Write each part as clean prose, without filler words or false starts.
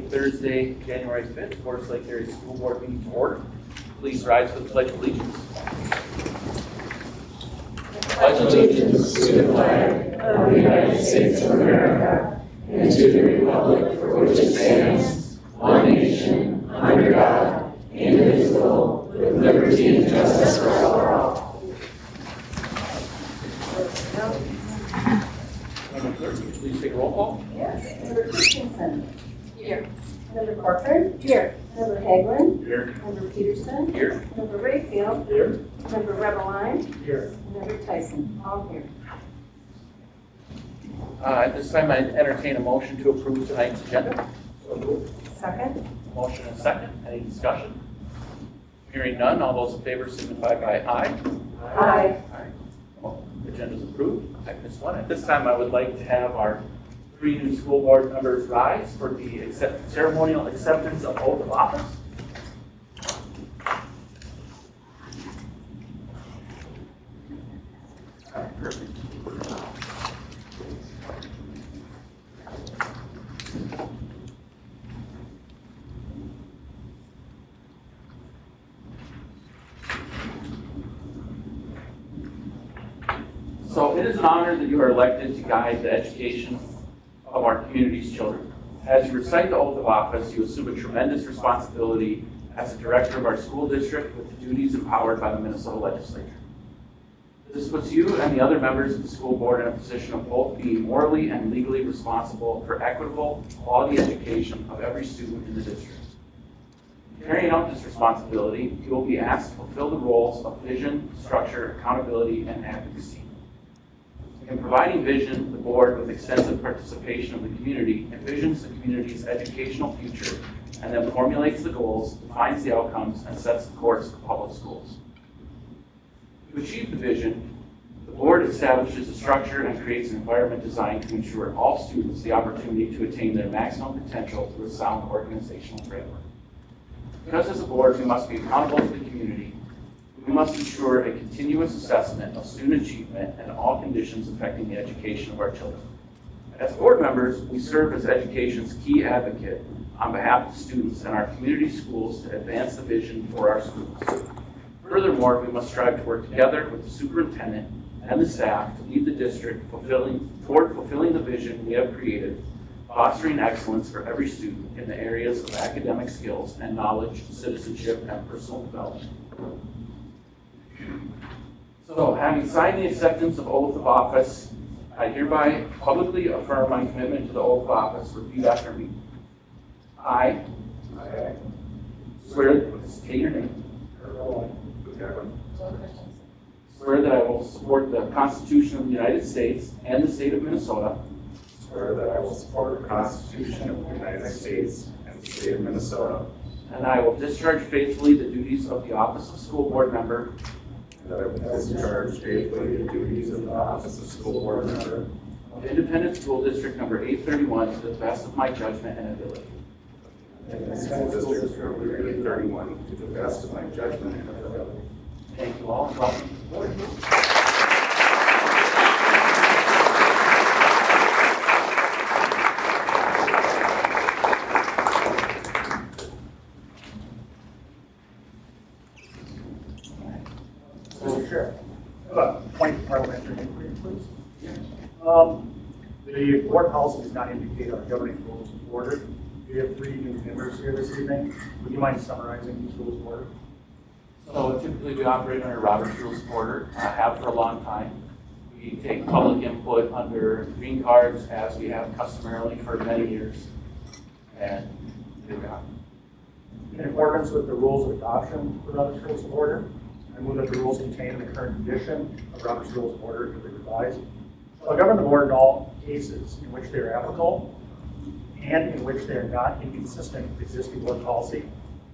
the Thursday, January 5th, Forest Lake Area School Board meeting to order. Please rise for the Pledge of Allegiance. Pledge allegiance to the flag of the United States of America and to the republic for which it stands, one nation, under God, indivisible, with liberty and justice for all. Madam Clerk, will you please take a roll call? Yes. Member Christensen. Here. Member Corcoran. Here. Member Hagelin. Here. Member Peterson. Here. Member Rayfield. Here. Member Rebeline. Here. And Member Tyson. All here. At this time, I entertain a motion to approve tonight's agenda. Second. Motion and second. Any discussion? Hearing none, all those in favor signify by aye. Aye. Well, agenda is approved. I missed one. At this time, I would like to have our 3 new school board members rise for the ceremonial acceptance of oath of office. All right, perfect. So it is an honor that you are elected to guide the education of our community's children. As you recite the oath of office, you assume a tremendous responsibility as a director of our school district with the duties empowered by the Minnesota legislature. This puts you and the other members of the school board in a position of both being morally and legally responsible for equitable, quality education of every student in the district. Carrying out this responsibility, you will be asked to fulfill the roles of vision, structure, accountability, and advocacy. In providing vision, the board, with extensive participation of the community, envisions the community's educational future and then formulates the goals, defines the outcomes, and sets the course for public schools. To achieve the vision, the board establishes a structure and creates an environment designed to ensure all students the opportunity to attain their maximum potential through a sound organizational framework. Because as a board, we must be accountable to the community. We must ensure a continuous assessment of student achievement and all conditions affecting the education of our children. As board members, we serve as education's key advocate on behalf of students and our community schools to advance the vision for our schools. Furthermore, we must strive to work together with the superintendent and the staff to lead the district toward fulfilling the vision we have created, fostering excellence for every student in the areas of academic skills and knowledge, citizenship, and personal development. So, having signed the acceptance of oath of office, I hereby publicly affirm my commitment to the oath of office. Repeat after me. I swear, state your name. Swear that I will support the Constitution of the United States and the state of Minnesota. Swear that I will support the Constitution of the United States and the state of Minnesota. And I will discharge faithfully the duties of the office of school board member. And that I will discharge faithfully the duties of the office of school board member Of Independent School District number 831 to the best of my judgment and ability. in the school district number 831 to the best of my judgment and ability. Thank you all and welcome to the board. Mr. Chair, point of parliamentary inquiry, please. The board policy does not indicate our governing rules of order. We have 3 new members here this evening. Would you mind summarizing these rules of order? So typically we operate under Robert's Rules of Order, have for a long time. We take public input under green cards as we have customarily for many years. And here we are. In accordance with the rules of adoption for Robert's Rules of Order, I move that the rules contained in the current edition of Robert's Rules of Order be revised. Shall govern the board in all cases in which they are applicable and in which they are not inconsistent with existing board policy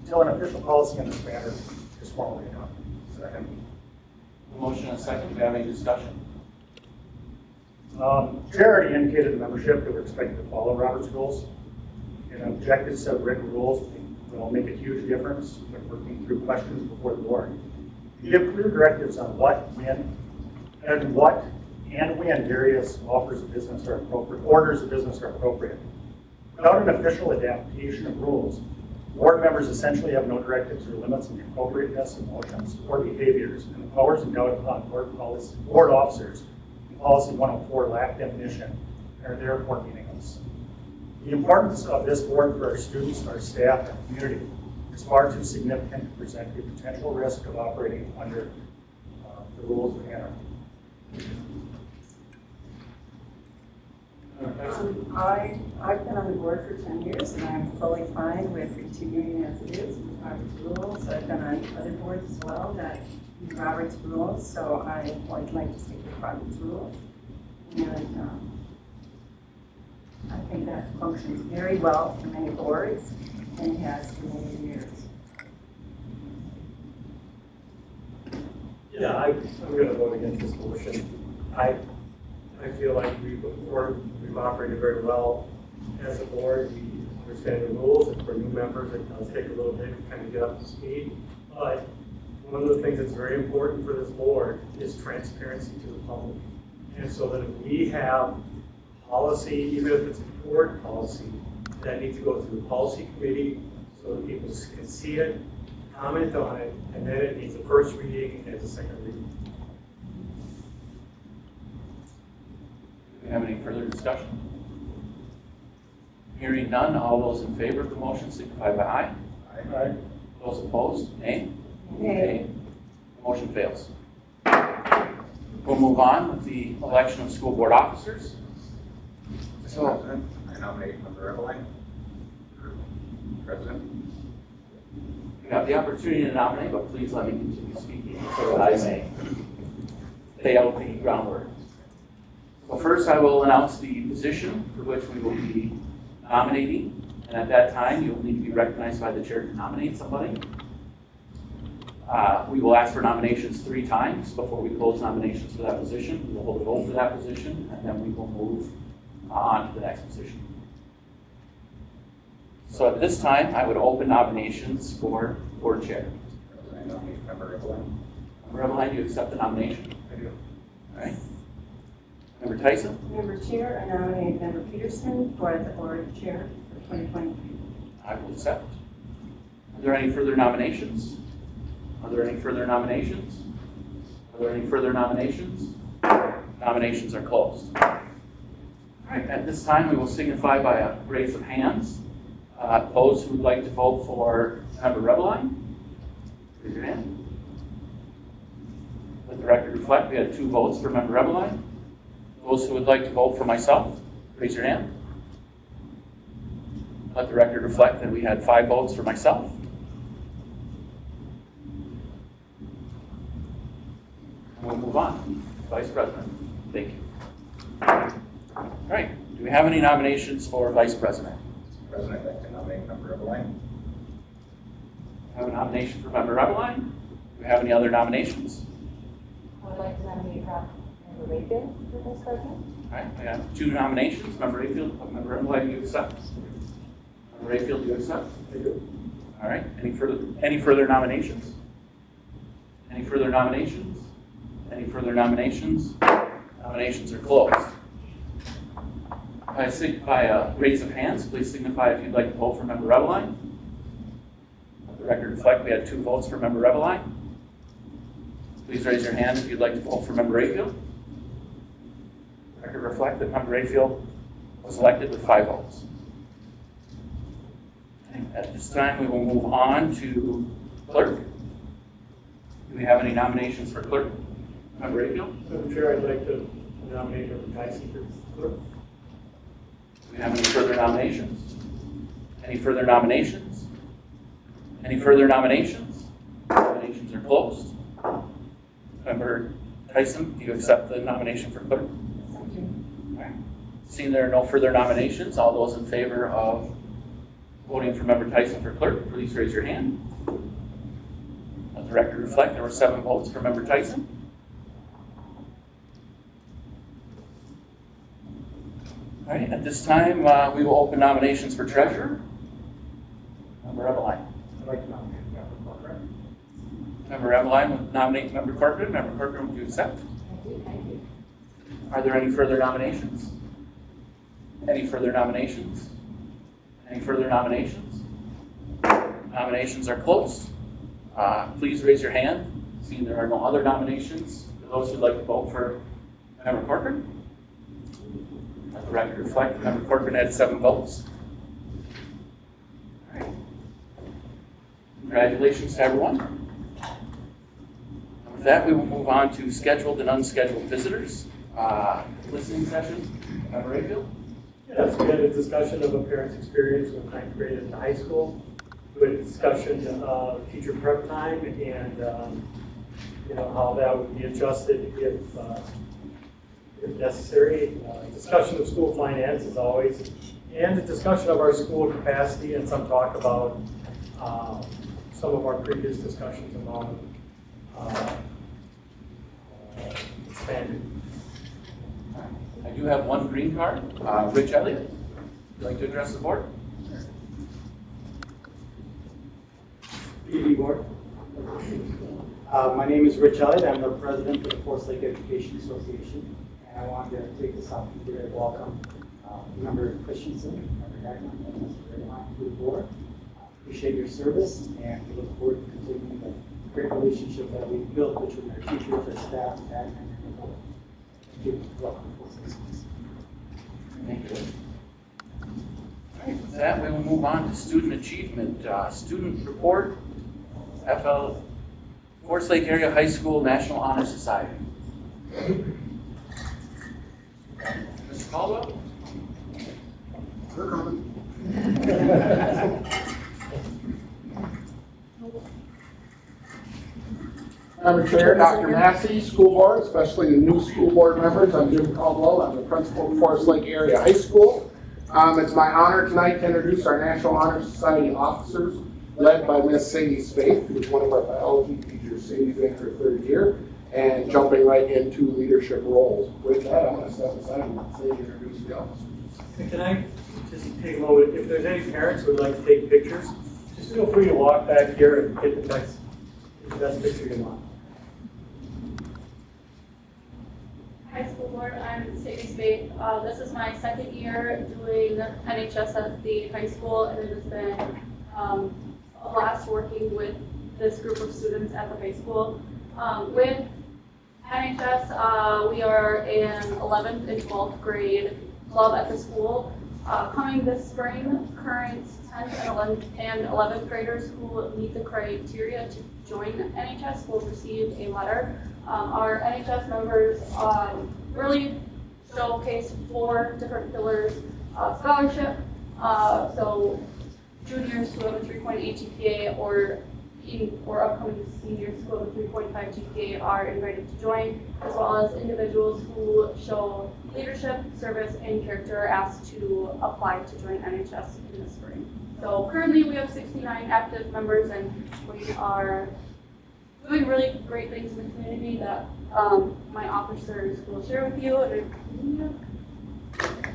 until an official policy on this matter is formally adopted. Second. Motion and second. Do we have any discussion? Chair already indicated to membership that we're expected to follow Robert's rules. An objective set of written rules will make a huge difference when working through questions before the board. You give clear directives on what, when, and when various orders of business are appropriate. Without an official adaptation of rules, board members essentially have no directives or limits on the appropriateness of motions or behaviors, and the powers endowed upon board officers in Policy 104 lack definition and are therefore meaningless. The importance of this board for our students, our staff, and community is far too significant to present the potential risk of operating under the rules of anarchy. I've been on the board for 10 years, and I'm fully fine with continuing as it is with Robert's rules. I've been on other boards as well that use Robert's rules, so I would like to stick with Robert's rules. And I think that functions very well for many boards and has for many years. Yeah, I'm going to vote against this motion. I feel like we've operated very well as a board. We understand the rules, and for new members, it does take a little bit to kind of get up to speed. But one of the things that's very important for this board is transparency to the public. And so that if we have policy, even if it's a board policy, that needs to go through the policy committee so that people can see it, comment on it, and then it needs a first reading and a second reading. Do we have any further discussion? Hearing none, all those in favor of the motion signify by aye. Aye. Those opposed, nay. Nay. Motion fails. We'll move on with the election of school board officers. Mr. President, I nominate Member Eveline for President. You have the opportunity to nominate, but please let me continue speaking so that I may lay out the groundwork. So first, I will announce the position for which we will be nominating, and at that time, you will need to be recognized by the chair to nominate somebody. We will ask for nominations 3 times before we close nominations for that position. We will hold a vote for that position, and then we will move on to the next position. So at this time, I would open nominations for board chair. I nominate Member Eveline. Member Eveline, do you accept the nomination? I do. All right. Member Tyson? Member Chair, I nominate Member Peterson for the board chair for 2023. I will accept. Are there any further nominations? Are there any further nominations? Are there any further nominations? Nominations are closed. All right, at this time, we will signify by a raise of hands. Those who would like to vote for Member Eveline, raise your hand. Let the record reflect we had 2 votes for Member Eveline. Those who would like to vote for myself, raise your hand. Let the record reflect that we had 5 votes for myself. And we'll move on. Vice President. Thank you. All right. Do we have any nominations for Vice President? Mr. President, I'd like to nominate Member Eveline. I have a nomination for Member Eveline. Do we have any other nominations? I would like to nominate Member Rayfield for Vice President. All right, I have 2 nominations. Member Rayfield, Member Eveline, do you accept? Member Rayfield, do you accept? I do. All right. Any further nominations? Any further nominations? Any further nominations? Nominations are closed. By a raise of hands, please signify if you'd like to vote for Member Eveline. Let the record reflect we had 2 votes for Member Eveline. Please raise your hand if you'd like to vote for Member Rayfield. Record reflect that Member Rayfield was elected with 5 votes. Okay. At this time, we will move on to clerk. Do we have any nominations for clerk? Member Rayfield? Madam Chair, I'd like to nominate Member Tyson for clerk. Do we have any further nominations? Any further nominations? Any further nominations? Nominations are closed. Member Tyson, do you accept the nomination for clerk? Yes, I do. All right. Seeing there are no further nominations, all those in favor of voting for Member Tyson for clerk, please raise your hand. Let the record reflect there were 7 votes for Member Tyson. All right, at this time, we will open nominations for treasurer. Member Eveline. I'd like to nominate Member Corcoran. Member Eveline would nominate Member Corcoran. Member Corcoran, would you accept? I do, thank you. Are there any further nominations? Any further nominations? Any further nominations? Nominations are closed. Please raise your hand. Seeing there are no other nominations, for those who'd like to vote for Member Corcoran. Let the record reflect Member Corcoran had 7 votes. All right. Congratulations to everyone. And with that, we will move on to scheduled and unscheduled visitors. Listening session. Member Rayfield? Yes, we had a discussion of a parent's experience with ninth grade at the high school. We had a discussion of teacher prep time and, how that would be adjusted if necessary. Discussion of school finance as always, and the discussion of our school capacity and some talk about some of our previous discussions about expanding. I do have one green card. Rich Elliott, would you like to address the board? PD Board. My name is Rich Elliott. I'm the president of the Forest Lake Education Association. And I wanted to take this opportunity to welcome Member Christensen, Member Gagnon, and Mr. Redline to the board. Appreciate your service, and we look forward to continuing the great relationship that we've built between our teachers, our staff, and the board. Thank you. Welcome to Forest Lake. Thank you. All right, with that, we will move on to student achievement. Student report, Forest Lake Area High School National Honor Society. Mr. Caldwell? Madam Chair, Dr. Massey, school board, especially the new school board members. I'm Jim Caldwell. I'm the principal of Forest Lake Area High School. It's my honor tonight to introduce our National Honor Society officers, led by Miss Sadie Spaeth, who's one of our biology teachers. Sadie's in her 3rd year and jumping right into leadership roles. With that, I'm going to step aside and let Sadie introduce the officers. Can I just take a moment? If there's any parents who would like to take pictures, just feel free to walk back here and get the best picture you want. High school board, I'm Sadie Spaeth. This is my 2nd year doing NHS at the high school, and it has been a blast working with this group of students at the high school. With NHS, we are in 11th and 12th grade club at the school. Coming this spring, current 10th and 11th graders who meet the criteria to join NHS will receive a letter. Our NHS members really showcase 4 different pillars of scholarship. So juniors who have a 3.8 GPA or upcoming seniors who have a 3.5 GPA are invited to join, as well as individuals who show leadership, service, and character are asked to apply to join NHS in the spring. So currently we have 69 active members, and we are doing really great things in the community that my officers will share with you.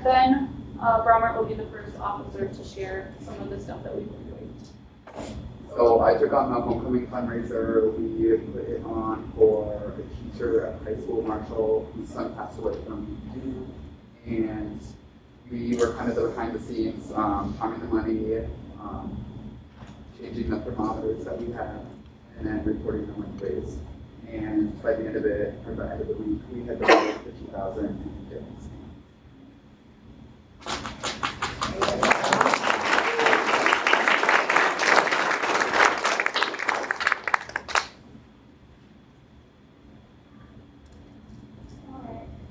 Then Bromert will be the first officer to share some of the stuff that we've been doing. So I took on the homecoming fundraiser. We put it on for a teacher at high school, Marshall, whose son passed away from you. And we were kind of the behind the scenes, farming the money, changing the thermometers that we had, and then reporting them with grades. And by the end of it, or by the end of the week, we had donated $50,000 in gifts.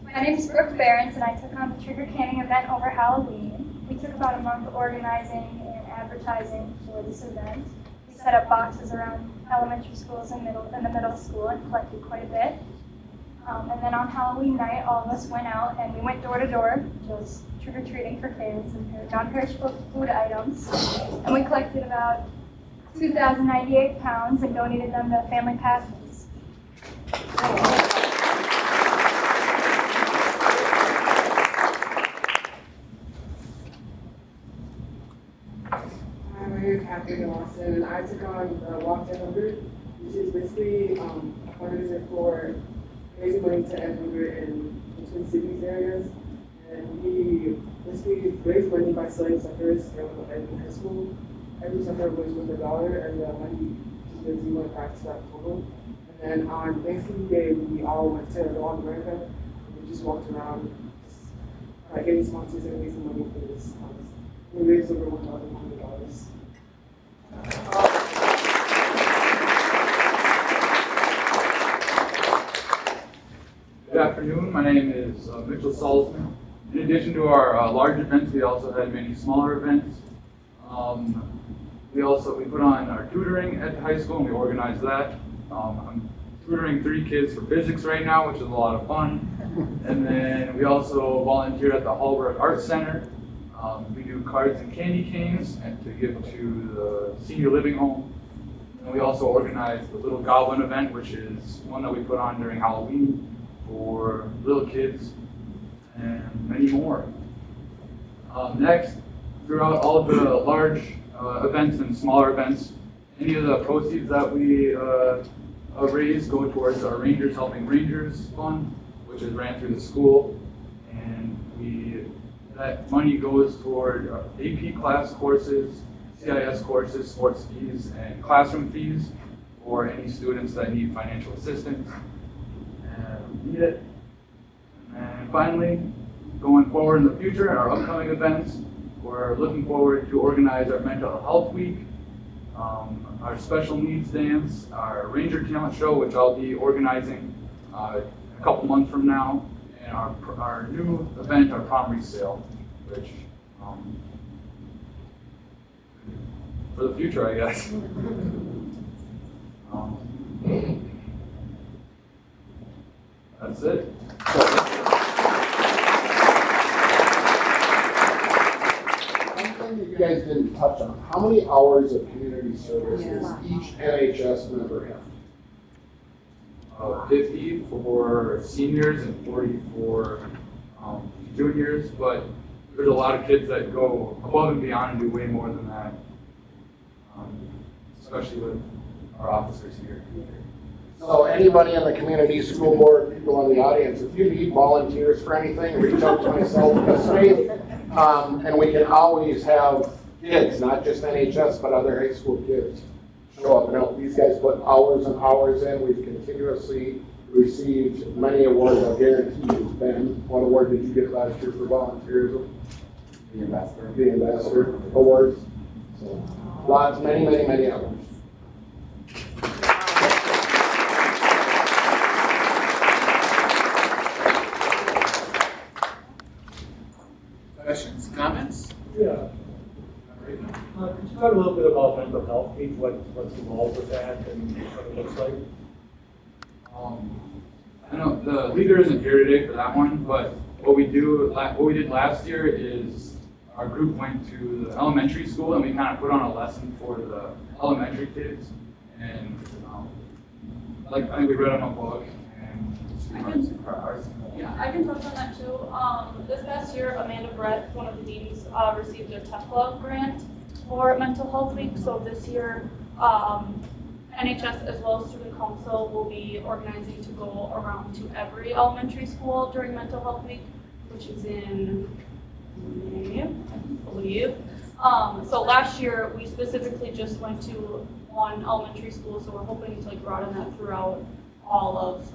My name is Brooke Behrens, and I took on the trigger canning event over Halloween. We took about a month organizing and advertising for this event. We set up boxes around elementary schools and the middle school and collected quite a bit. And then on Halloween night, all of us went out and we went door to door, just trick-or-treating for kids and non-perishable food items. And we collected about 2,098 pounds and donated them to Family Pathways. I'm here, Catherine Lawson, and I took on the Walk to 100, which is basically a fundraiser for raising money to end hunger in Twin Cities areas. And we basically raise money by selling suckers in high school. Every sucker was worth $1, and the money basically went back to that total. And then on Thanksgiving Day, we all went to All America, and we just walked around, getting sponsors and raising money for this cause. We raised over $1,100. Good afternoon, my name is Mitchell Salzman. In addition to our large events, we also had many smaller events. We put on our tutoring at the high school and we organized that. I'm tutoring 3 kids for physics right now, which is a lot of fun. And then we also volunteered at the Hallbrook Arts Center. We do cards and candy canes and to give to the senior living home. And we also organized the Little Goblin event, which is one that we put on during Halloween for little kids and many more. Next, throughout all of the large events and smaller events, any of the proceeds that we raise go towards our Rangers Helping Rangers Fund, which is ran through the school, and that money goes toward AP class courses, CIS courses, sports fees, and classroom fees for any students that need financial assistance and need it. And finally, going forward in the future, our upcoming events, we're looking forward to organize our Mental Health Week, our Special Needs Dance, our Ranger Talent Show, which I'll be organizing a couple months from now, and our new event, our Prom Resale, which for the future, I guess. That's it. Something that you guys didn't touch on, how many hours of community service does each NHS member have? 50 for seniors and 40 for juniors, but there's a lot of kids that go above and beyond and do way more than that, especially with our officers here. So anybody in the community school board, people in the audience, if you need volunteers for anything, reach out to myself and Faith, and we can always have kids, not just NHS, but other high school kids show up and help. These guys put hours and hours in. We've continuously received many awards. I'll guarantee you, Ben, what award did you get last year for volunteerism? The ambassador. The ambassador awards. So, lots, many, many, many hours. Questions, comments? Yeah. Could you talk a little bit about mental health week, what's involved with that and what it looks like? I know the leader isn't here today for that one, but what we did last year is our group went to the elementary school and we kind of put on a lesson for the elementary kids, and I think we read them a book and Yeah, I can touch on that too. This past year, Amanda Brett, one of the deans, received a TEFLA grant for Mental Health Week. So this year, NHS as well as Student Council will be organizing to go around to every elementary school during Mental Health Week, which is in May, I believe. So last year, we specifically just went to one elementary school, so we're hoping to broaden that throughout all of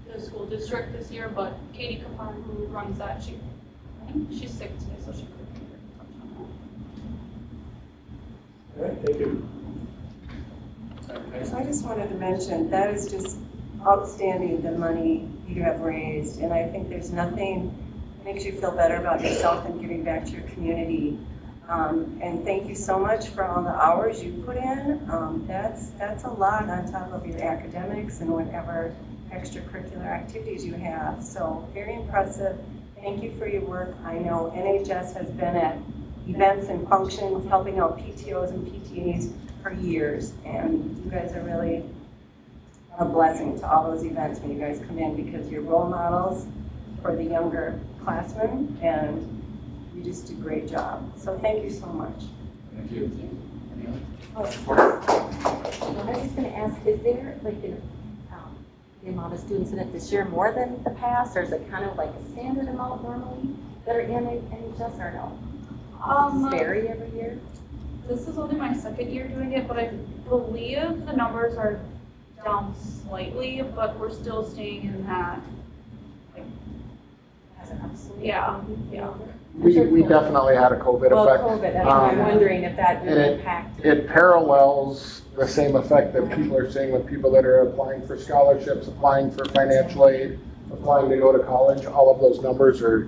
the school district this year. But Katie Capone, who runs that, I think she's sick today, so she couldn't touch on that. All right, thank you. So I just wanted to mention, that is just outstanding, the money you have raised, and I think there's nothing that makes you feel better about yourself than giving back to your community. And thank you so much for all the hours you put in. That's a lot on top of your academics and whatever extracurricular activities you have. So very impressive. Thank you for your work. I know NHS has been at events and functions helping out PTOs and PTAs for years, and you guys are really a blessing to all those events when you guys come in, because you're role models for the younger classmen, and you just do a great job. So thank you so much. Thank you. I was just going to ask, is there the amount of students in it this year more than the past, or is it kind of like a standard amount normally that are in NHS, or no? Does it vary every year? This is only my second year doing it, but I believe the numbers are down slightly, but we're still staying in that, like, As an absolute? yeah. We definitely had a COVID Well, effect. COVID, that's why I'm wondering if that And really it- impacted. It parallels the same effect that people are seeing with people that are applying for scholarships, applying for financial aid, applying to go to college. All of those numbers are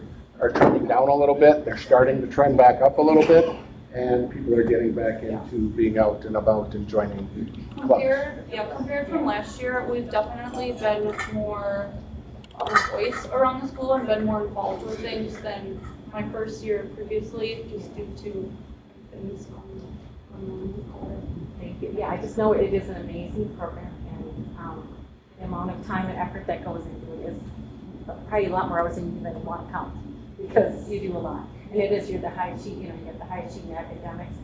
coming down a little bit. They're starting to trend back up a little bit, and people are getting back into being out and about and joining clubs. Compared from last year, we've definitely been more of a voice around the school and been more involved with things than my first year previously, just due to things going on. Thank you. Yeah, I just know it is an amazing program, and the amount of time and effort that goes into it is probably a lot more hours than you even want to count, because you do a lot. And it is, you're the high achieving, you get the high achieving academics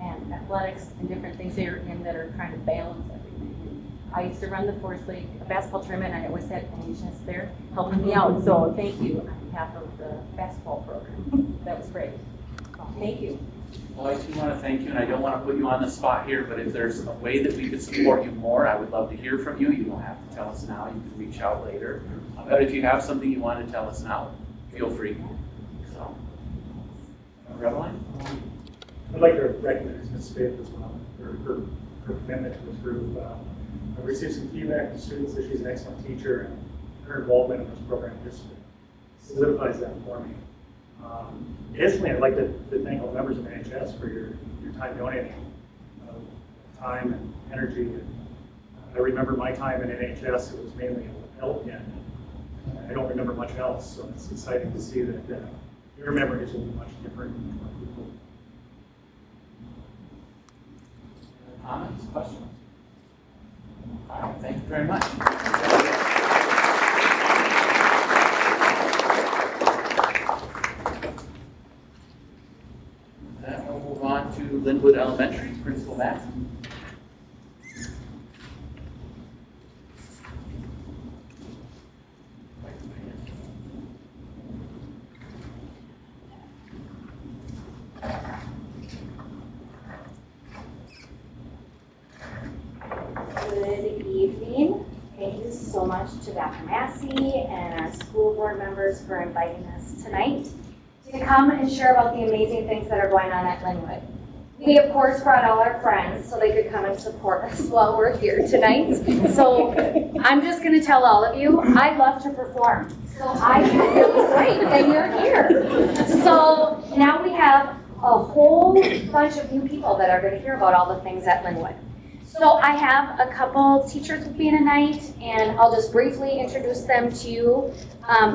and athletics and different things that you're in that are trying to balance everything. I used to run the Forest Lake basketball tournament, and I always had Asians there helping me out. So thank you on behalf of the basketball program. That was great. Thank you. Well, I do want to thank you, and I don't want to put you on the spot here, but if there's a way that we could support you more, I would love to hear from you. You don't have to tell us now, you can reach out later. But if you have something you want to tell us now, feel free. So, Reveline? I'd like to recognize Ms. Faith as well for her commitment to this group. I've received some feedback from students that she's an excellent teacher, and her involvement in this program just solidifies that for me. Additionally, I'd like to thank all members of NHS for your time donating, time and energy. I remember my time in NHS, it was mainly a help, and I don't remember much else, so it's exciting to see that your memories will be much different. Comments, questions? All right, thank you very much. Then we'll move on to Linwood Elementary, Principal Matt. Good evening. Thank you so much to Dr. Massey and our school board members for inviting us tonight to come and share about the amazing things that are going on at Linwood. We, of course, brought all our friends so they could come and support us while we're here tonight. So I'm just going to tell all of you, I love to perform. So I think it's great that you're here. So now we have a whole bunch of new people that are going to hear about all the things at Linwood. So I have a couple teachers with me tonight, and I'll just briefly introduce them to you.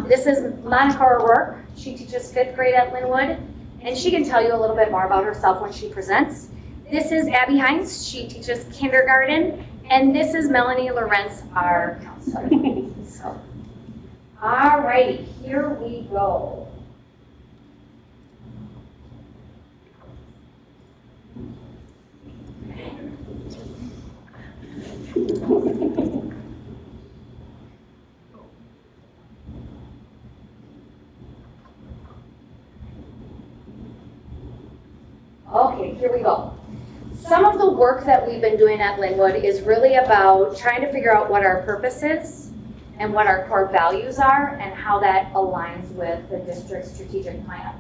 This is Monica O'Rourke. She teaches 5th grade at Linwood, and she can tell you a little bit more about herself when she presents. This is Abby Hines. She teaches kindergarten, and this is Melanie Lorenz, our counselor. So, all righty, here we go. Okay, here we go. Some of the work that we've been doing at Linwood is really about trying to figure out what our purpose is and what our core values are and how that aligns with the district's strategic plan.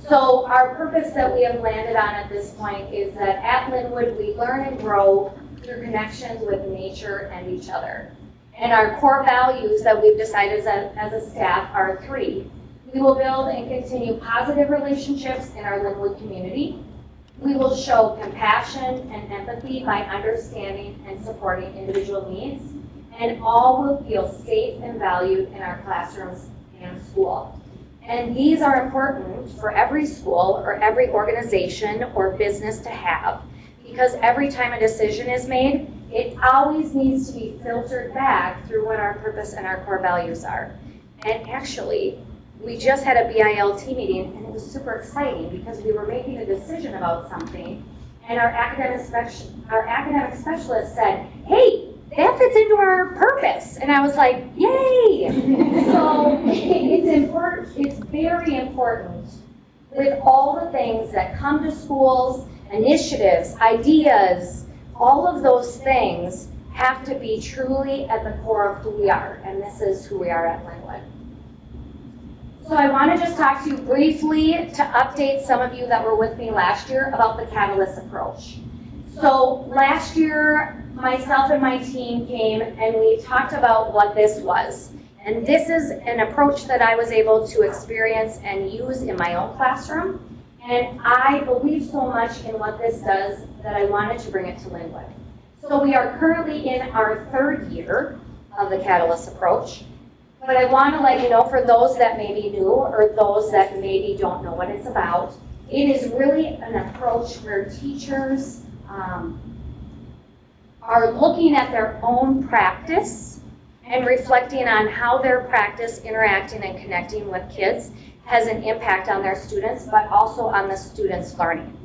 So our purpose that we have landed on at this point is that at Linwood we learn and grow through connections with nature and each other. And our core values that we've decided as a staff are 3. We will build and continue positive relationships in our Linwood community. We will show compassion and empathy by understanding and supporting individual needs, and all will feel safe and valued in our classrooms and school. And these are important for every school or every organization or business to have, because every time a decision is made, it always needs to be filtered back through what our purpose and our core values are. And actually, we just had a BILT meeting, and it was super exciting because we were making a decision about something, and our academic specialist said, "Hey, that fits into our purpose. And I was like, yay! So it's important, it's very important with all the things that come to schools, initiatives, ideas, all of those things have to be truly at the core of who we are. And this is who we are at Linwood. So I want to just talk to you briefly to update some of you that were with me last year about the Catalyst approach. So last year, myself and my team came and we talked about what this was. And this is an approach that I was able to experience and use in my own classroom. And I believe so much in what this does that I wanted to bring it to Linwood. So we are currently in our 3rd year of the Catalyst approach. But I want to let you know, for those that may be new or those that maybe don't know what it's about, it is really an approach where teachers are looking at their own practice and reflecting on how their practice interacting and connecting with kids has an impact on their students, but also on the students' learning.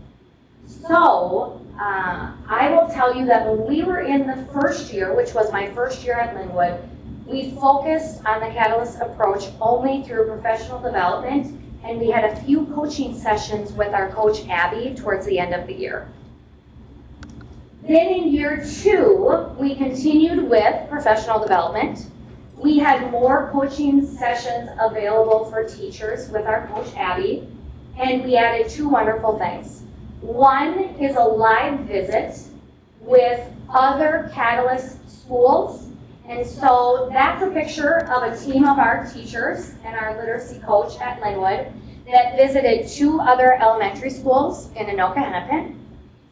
So I will tell you that when we were in the 1st year, which was my 1st year at Linwood, we focused on the Catalyst approach only through professional development, and we had a few coaching sessions with our coach Abby towards the end of the year. Then in year 2, we continued with professional development. We had more coaching sessions available for teachers with our coach Abby, and we added 2 wonderful things. One is a live visit with other Catalyst schools. And so that's a picture of a team of our teachers and our literacy coach at Linwood that visited 2 other elementary schools in Anoka Hennepin.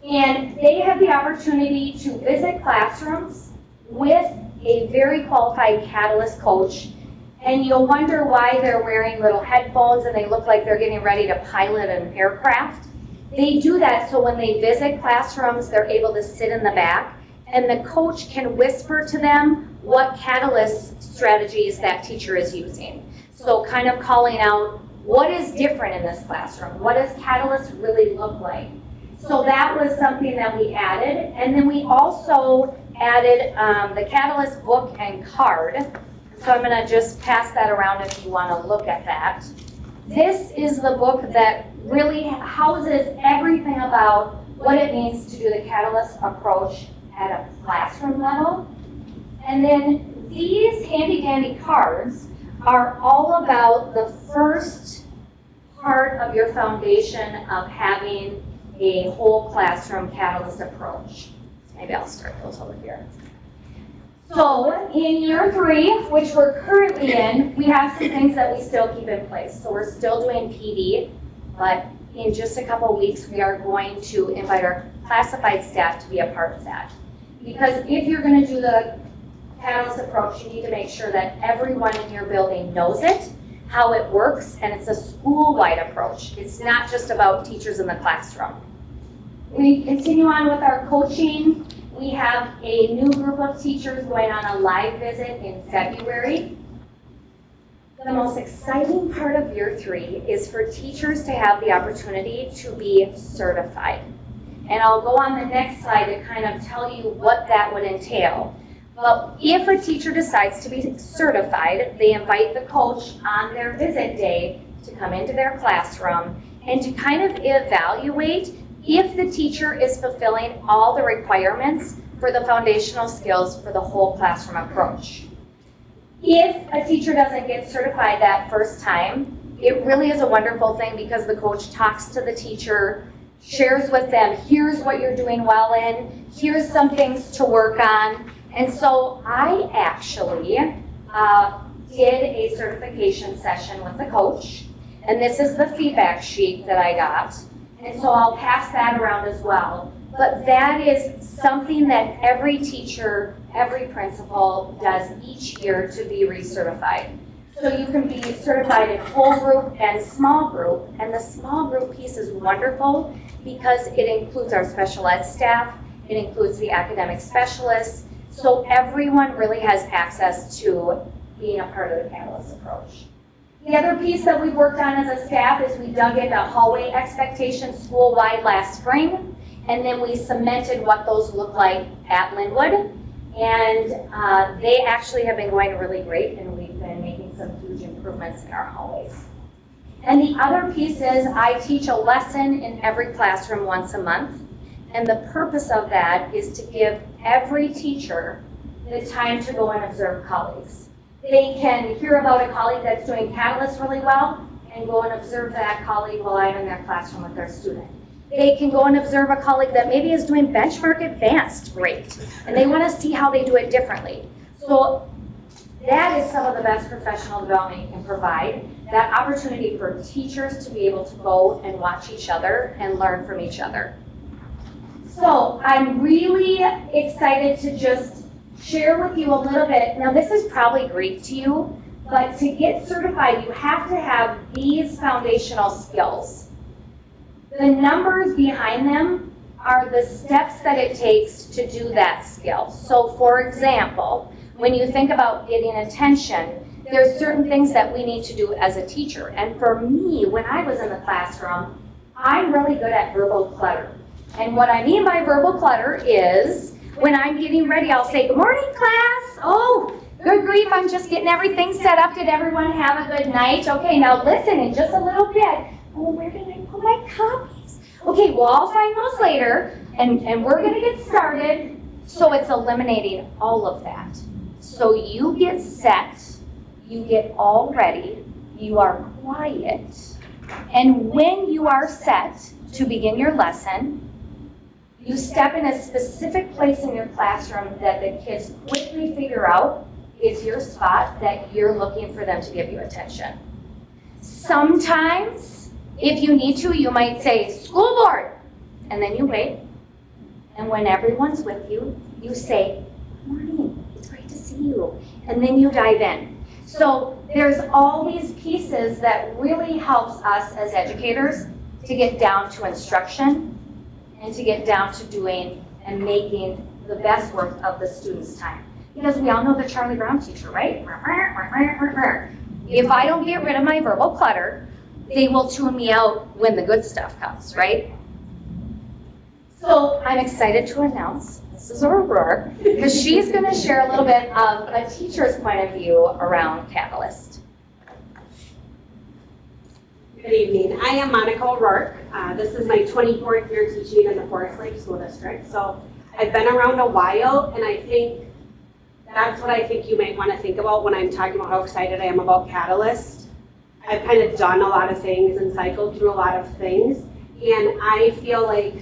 And they had the opportunity to visit classrooms with a very qualified Catalyst coach. And you'll wonder why they're wearing little headphones and they look like they're getting ready to pilot an aircraft. They do that so when they visit classrooms, they're able to sit in the back and the coach can whisper to them what Catalyst strategies that teacher is using. So kind of calling out what is different in this classroom, what does Catalyst really look like? So that was something that we added. And then we also added the Catalyst book and card. So I'm gonna just pass that around if you wanna look at that. This is the book that really houses everything about what it means to do the Catalyst approach at a classroom level. And then these handy dandy cards are all about the first part of your foundation of having a whole classroom Catalyst approach. Maybe I'll start those over here. So in year 3, which we're currently in, we have some things that we still keep in place. So we're still doing PD, but in just a couple weeks, we are going to invite our classified staff to be a part of that. Because if you're going to do the Catalyst approach, you need to make sure that everyone in your building knows it, how it works, and it's a school-wide approach. It's not just about teachers in the classroom. We continue on with our coaching. We have a new group of teachers going on a live visit in February. The most exciting part of year 3 is for teachers to have the opportunity to be certified. And I'll go on the next slide to kind of tell you what that would entail. But if a teacher decides to be certified, they invite the coach on their visit day to come into their classroom and to kind of evaluate if the teacher is fulfilling all the requirements for the foundational skills for the whole classroom approach. If a teacher doesn't get certified that first time, it really is a wonderful thing because the coach talks to the teacher, shares with them, here's what you're doing well in, here's some things to work on. And so I actually did a certification session with the coach, and this is the feedback sheet that I got. And so I'll pass that around as well. But that is something that every teacher, every principal does each year to be recertified. So you can be certified in whole group and small group, and the small group piece is wonderful because it includes our special ed staff, it includes the academic specialists, so everyone really has access to being a part of the Catalyst approach. The other piece that we've worked on as a staff is we dug into hallway expectations school-wide last spring, and then we cemented what those look like at Linwood. And they actually have been going really great, and we've been making some huge improvements in our hallways. And the other piece is I teach a lesson in every classroom once a month. And the purpose of that is to give every teacher the time to go and observe colleagues. They can hear about a colleague that's doing Catalyst really well and go and observe that colleague while I'm in their classroom with their student. They can go and observe a colleague that maybe is doing Benchmark Advanced great, and they want to see how they do it differently. So that is some of the best professional development you can provide, that opportunity for teachers to be able to go and watch each other and learn from each other. So I'm really excited to just share with you a little bit. Now this is probably Greek to you, but to get certified, you have to have these foundational skills. The numbers behind them are the steps that it takes to do that skill. So for example, when you think about getting attention, there's certain things that we need to do as a teacher. And for me, when I was in the classroom, I'm really good at verbal clutter. And what I mean by verbal clutter is when I'm getting ready, I'll say, "Good morning, class." "Oh, good grief, I'm just getting everything set up. Did everyone have a good night? Okay, now listen in just a little bit. Oh, where did I put my copies? Okay, well, I'll find those later, and we're going to get started." So it's eliminating all of that. So you get set, you get all ready, you are quiet, and when you are set to begin your lesson, you step in a specific place in your classroom that the kids quickly figure out is your spot that you're looking for them to give you attention. Sometimes, if you need to, you might say, "School board," and then you wait. And when everyone's with you, you say, "Good morning, it's great to see you." And then you dive in. So there's all these pieces that really helps us as educators to get down to instruction and to get down to doing and making the best work of the students' time. Because we all know the Charlie Brown teacher, right? If I don't get rid of my verbal clutter, they will tune me out when the good stuff comes, right? So I'm excited to announce Mrs. O'Rourke, because she's going to share a little bit of a teacher's point of view around Catalyst. Good evening. I am Monica O'Rourke. This is my 24th year teaching in the Forest Lake School District. So I've been around a while, and I think that's what I think you might want to think about when I'm talking about how excited I am about Catalyst. I've kind of done a lot of things and cycled through a lot of things, and I feel like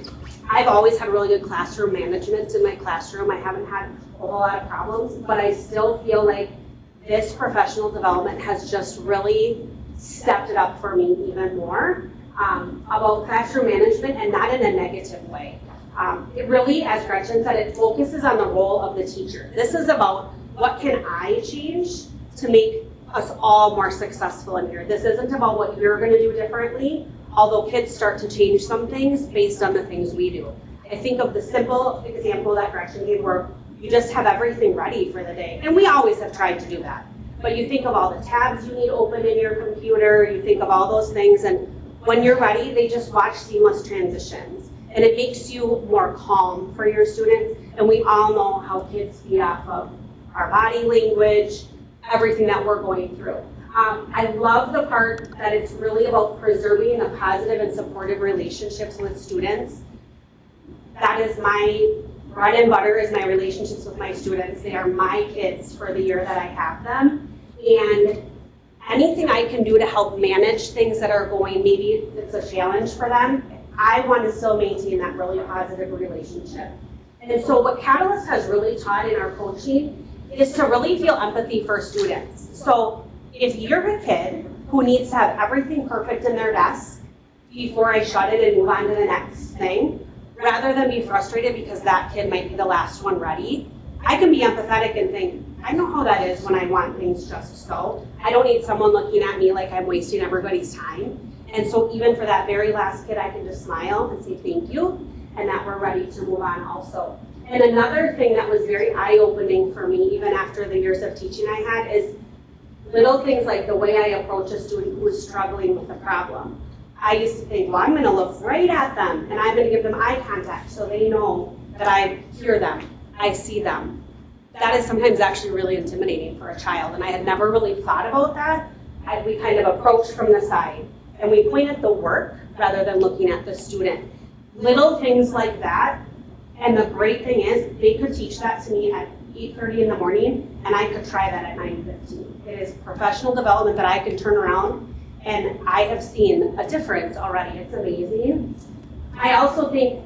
I've always had really good classroom management in my classroom. I haven't had a whole lot of problems, but I still feel like this professional development has just really stepped it up for me even more about classroom management, and not in a negative way. It really, as Gretchen said, it focuses on the role of the teacher. This is about what can I change to make us all more successful in here. This isn't about what you're going to do differently, although kids start to change some things based on the things we do. I think of the simple example that Gretchen gave where you just have everything ready for the day. And we always have tried to do that. But you think of all the tabs you need open in your computer, you think of all those things, and when you're ready, they just watch seamless transitions. And it makes you more calm for your students. And we all know how kids feed off of our body language, everything that we're going through. I love the part that it's really about preserving the positive and supportive relationships with students. That is my bread and butter, is my relationships with my students. They are my kids for the year that I have them. And anything I can do to help manage things that are going, maybe it's a challenge for them, I want to still maintain that really positive relationship. And so what Catalyst has really taught in our coaching is to really feel empathy for students. So if you're a kid who needs to have everything perfect in their desk before I shut it and move on to the next thing, rather than be frustrated because that kid might be the last one ready, I can be empathetic and think, I know how that is when I want things just so. I don't need someone looking at me like I'm wasting everybody's time. And so even for that very last kid, I can just smile and say thank you, and that we're ready to move on also. And another thing that was very eye-opening for me, even after the years of teaching I had, is little things like the way I approach a student who is struggling with a problem. I used to think, well, I'm going to look right at them, and I'm going to give them eye contact so they know that I hear them, I see them. that is sometimes actually really intimidating for a child, and I had never really thought about that. We kind of approached from the side, and we point at the work rather than looking at the student. Little things like that, and the great thing is, they could teach that to me at 8:30 in the morning, and I could try that at 9:15. It is professional development that I can turn around, and I have seen a difference already. It's amazing. I also think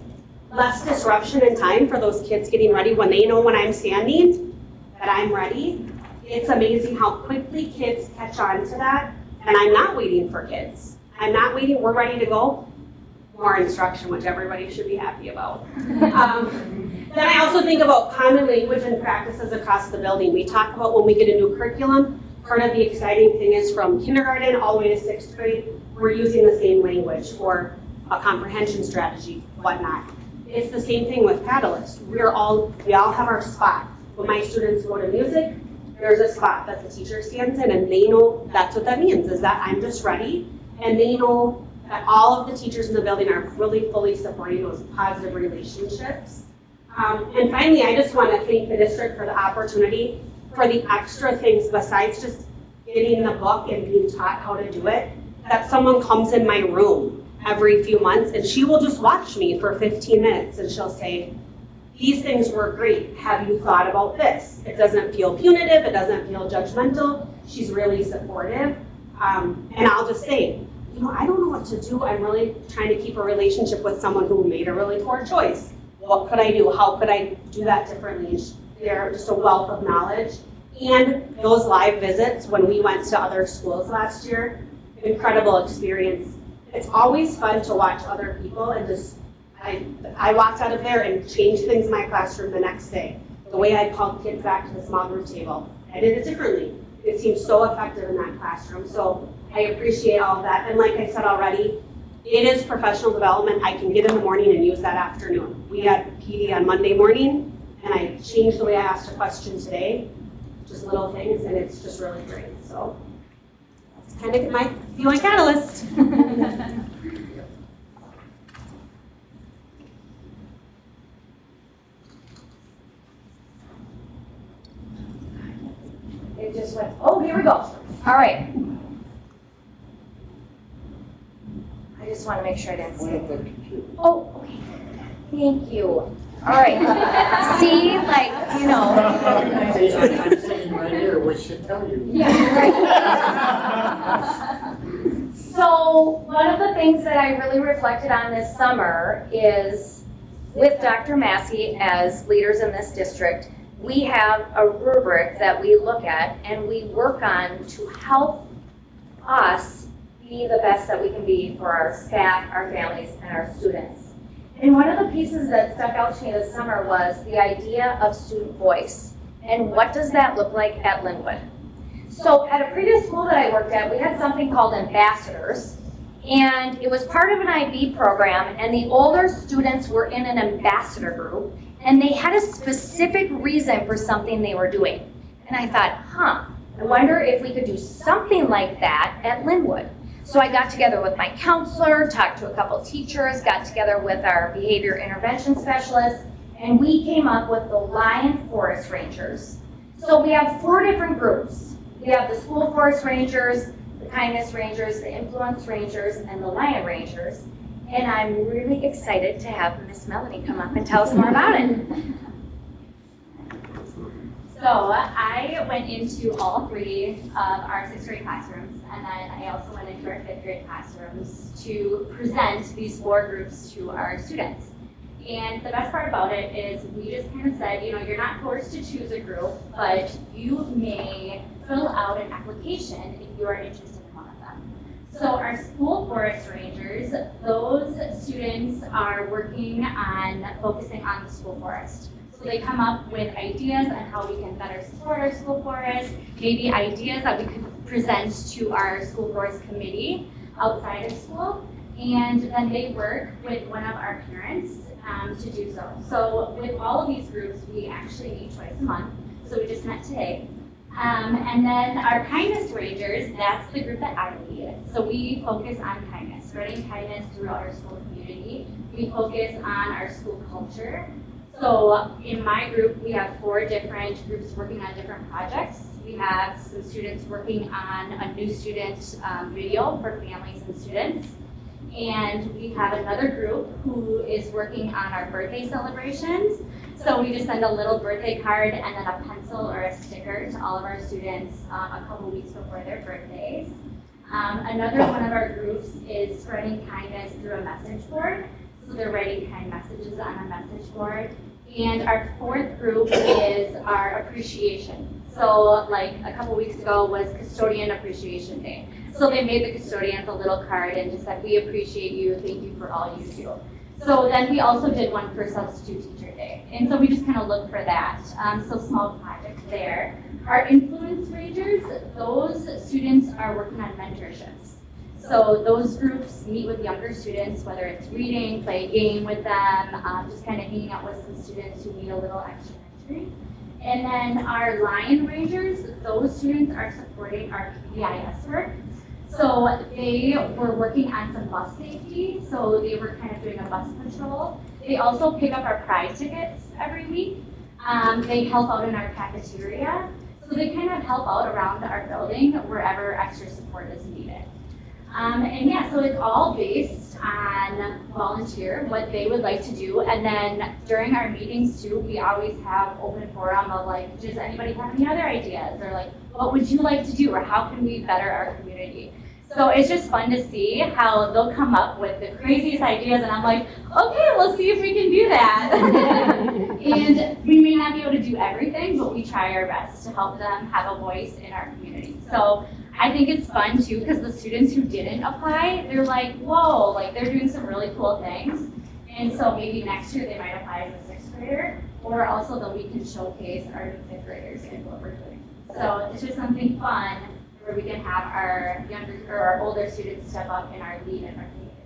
less disruption in time for those kids getting ready when they know when I'm standing, that I'm ready. It's amazing how quickly kids catch on to that, and I'm not waiting for kids. I'm not waiting, we're ready to go. More instruction, which everybody should be happy about. Then I also think about common language and practices across the building. We talk about when we get a new curriculum, part of the exciting thing is from kindergarten all the way to 6th grade, we're using the same language for a comprehension strategy, whatnot. It's the same thing with Catalyst. We all have our spot. When my students go to music, there's a spot that the teacher stands in, and they know that's what that means, is that I'm just ready, and they know that all of the teachers in the building are really fully supporting those positive relationships. And finally, I just want to thank the district for the opportunity for the extra things besides just getting the book and being taught how to do it, that someone comes in my room every few months and she will just watch me for 15 minutes and she'll say, these things were great. Have you thought about this? It doesn't feel punitive. It doesn't feel judgmental. She's really supportive. And I'll just say, I don't know what to do. I'm really trying to keep a relationship with someone who made a really poor choice. What could I do? How could I do that differently? They're just a wealth of knowledge. And those live visits when we went to other schools last year, incredible experience. It's always fun to watch other people and just, I walked out of there and changed things in my classroom the next day. The way I called kids back to the small group table, I did it differently. It seemed so effective in that classroom. So I appreciate all of that. And like I said already, it is professional development. I can get in the morning and use that afternoon. We had PD on Monday morning, and I changed the way I asked a question today. Just little things, and it's just really great. So that's kind of my catalyst. It just went, oh, here we go. All right. I just want to make sure I didn't see it. Oh, okay. Thank you. All right. See, like, I'm sitting right here, what should tell you? Yeah, right. So one of the things that I really reflected on this summer is with Dr. Massey as leaders in this district, we have a rubric that we look at and we work on to help us be the best that we can be for our staff, our families, and our students. And one of the pieces that stuck out to me this summer was the idea of student voice. And what does that look like at Linwood? So at a previous school that I worked at, we had something called ambassadors. And it was part of an IB program, and the older students were in an ambassador group, and they had a specific reason for something they were doing. And I thought, I wonder if we could do something like that at Linwood. So I got together with my counselor, talked to a couple teachers, got together with our behavior intervention specialist, and we came up with the Lion Forest Rangers. So we have 4 different groups. We have the School Forest Rangers, the Kindness Rangers, the Influence Rangers, and the Lion Rangers. And I'm really excited to have Miss Melanie come up and tell us more about it. So I went into all 3 of our 6th grade classrooms, and then I also went into our 5th grade classrooms to present these 4 groups to our students. And the best part about it is we just kind of said, you're not forced to choose a group, but you may fill out an application if you are interested in one of them. So our School Forest Rangers, those students are working on focusing on the school forest. So they come up with ideas on how we can better support our school forest, maybe ideas that we could present to our school forest committee outside of school, and then they work with one of our parents to do so. So with all of these groups, we actually meet twice a month, so we just met today. And then our Kindness Rangers, that's the group that I lead. So we focus on kindness, spreading kindness throughout our school community. We focus on our school culture. So in my group, we have 4 different groups working on different projects. We have some students working on a new student video for families and students. And we have another group who is working on our birthday celebrations. So we just send a little birthday card and then a pencil or a sticker to all of our students a couple weeks before their birthdays. Another one of our groups is spreading kindness through a message board. So they're writing kind messages on a message board. And our 4th group is our appreciation. So like a couple weeks ago was Custodian Appreciation Day. So they made the custodians a little card and just said, we appreciate you, thank you for all you do. So then we also did one for Substitute Teacher Day. And so we just kind of look for that. So small projects there. Our Influence Rangers, those students are working on mentorships. So those groups meet with younger students, whether it's reading, play a game with them, just kind of hanging out with some students who need a little extra mentoring. And then our Lion Rangers, those students are supporting our PBIS work. So they were working on some bus safety, so they were kind of doing a bus patrol. They also pick up our pride tickets every week. They help out in our cafeteria. So they kind of help out around our building wherever extra support is needed. And yeah, so it's all based on volunteer, what they would like to do. And then during our meetings too, we always have open forum of like, does anybody have any other ideas? Or like, what would you like to do? Or how can we better our community? So it's just fun to see how they'll come up with the craziest ideas. And I'm like, okay, let's see if we can do that. And we may not be able to do everything, but we try our best to help them have a voice in our community. So I think it's fun too, because the students who didn't apply, they're like, whoa, like they're doing some really cool things. And so maybe next year they might apply as a 6th grader, or also that we can showcase our new 5th graders in what we're doing. So it's just something fun where we can have our younger or our older students step up in our lead in our community.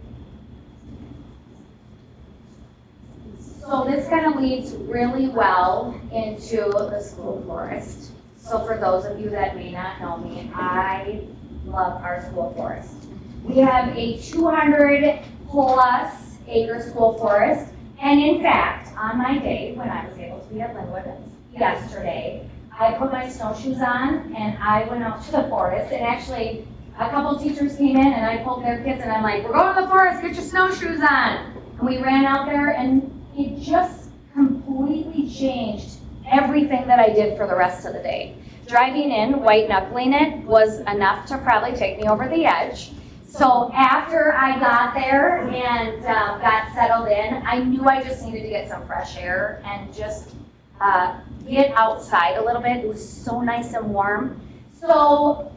So this kind of leads really well into the school forest. So for those of you that may not know me, I love our school forest. We have a 200+ acre school forest. And in fact, on my day when I was able to be at Linwood yesterday, I put my snowshoes on and I went out to the forest. And actually, a couple teachers came in and I pulled their kids and I'm like, we're going to the forest, get your snowshoes on. And we ran out there and it just completely changed everything that I did for the rest of the day. Driving in, white knuckling it was enough to probably take me over the edge. So after I got there and got settled in, I knew I just needed to get some fresh air and just get outside a little bit. It was so nice and warm. So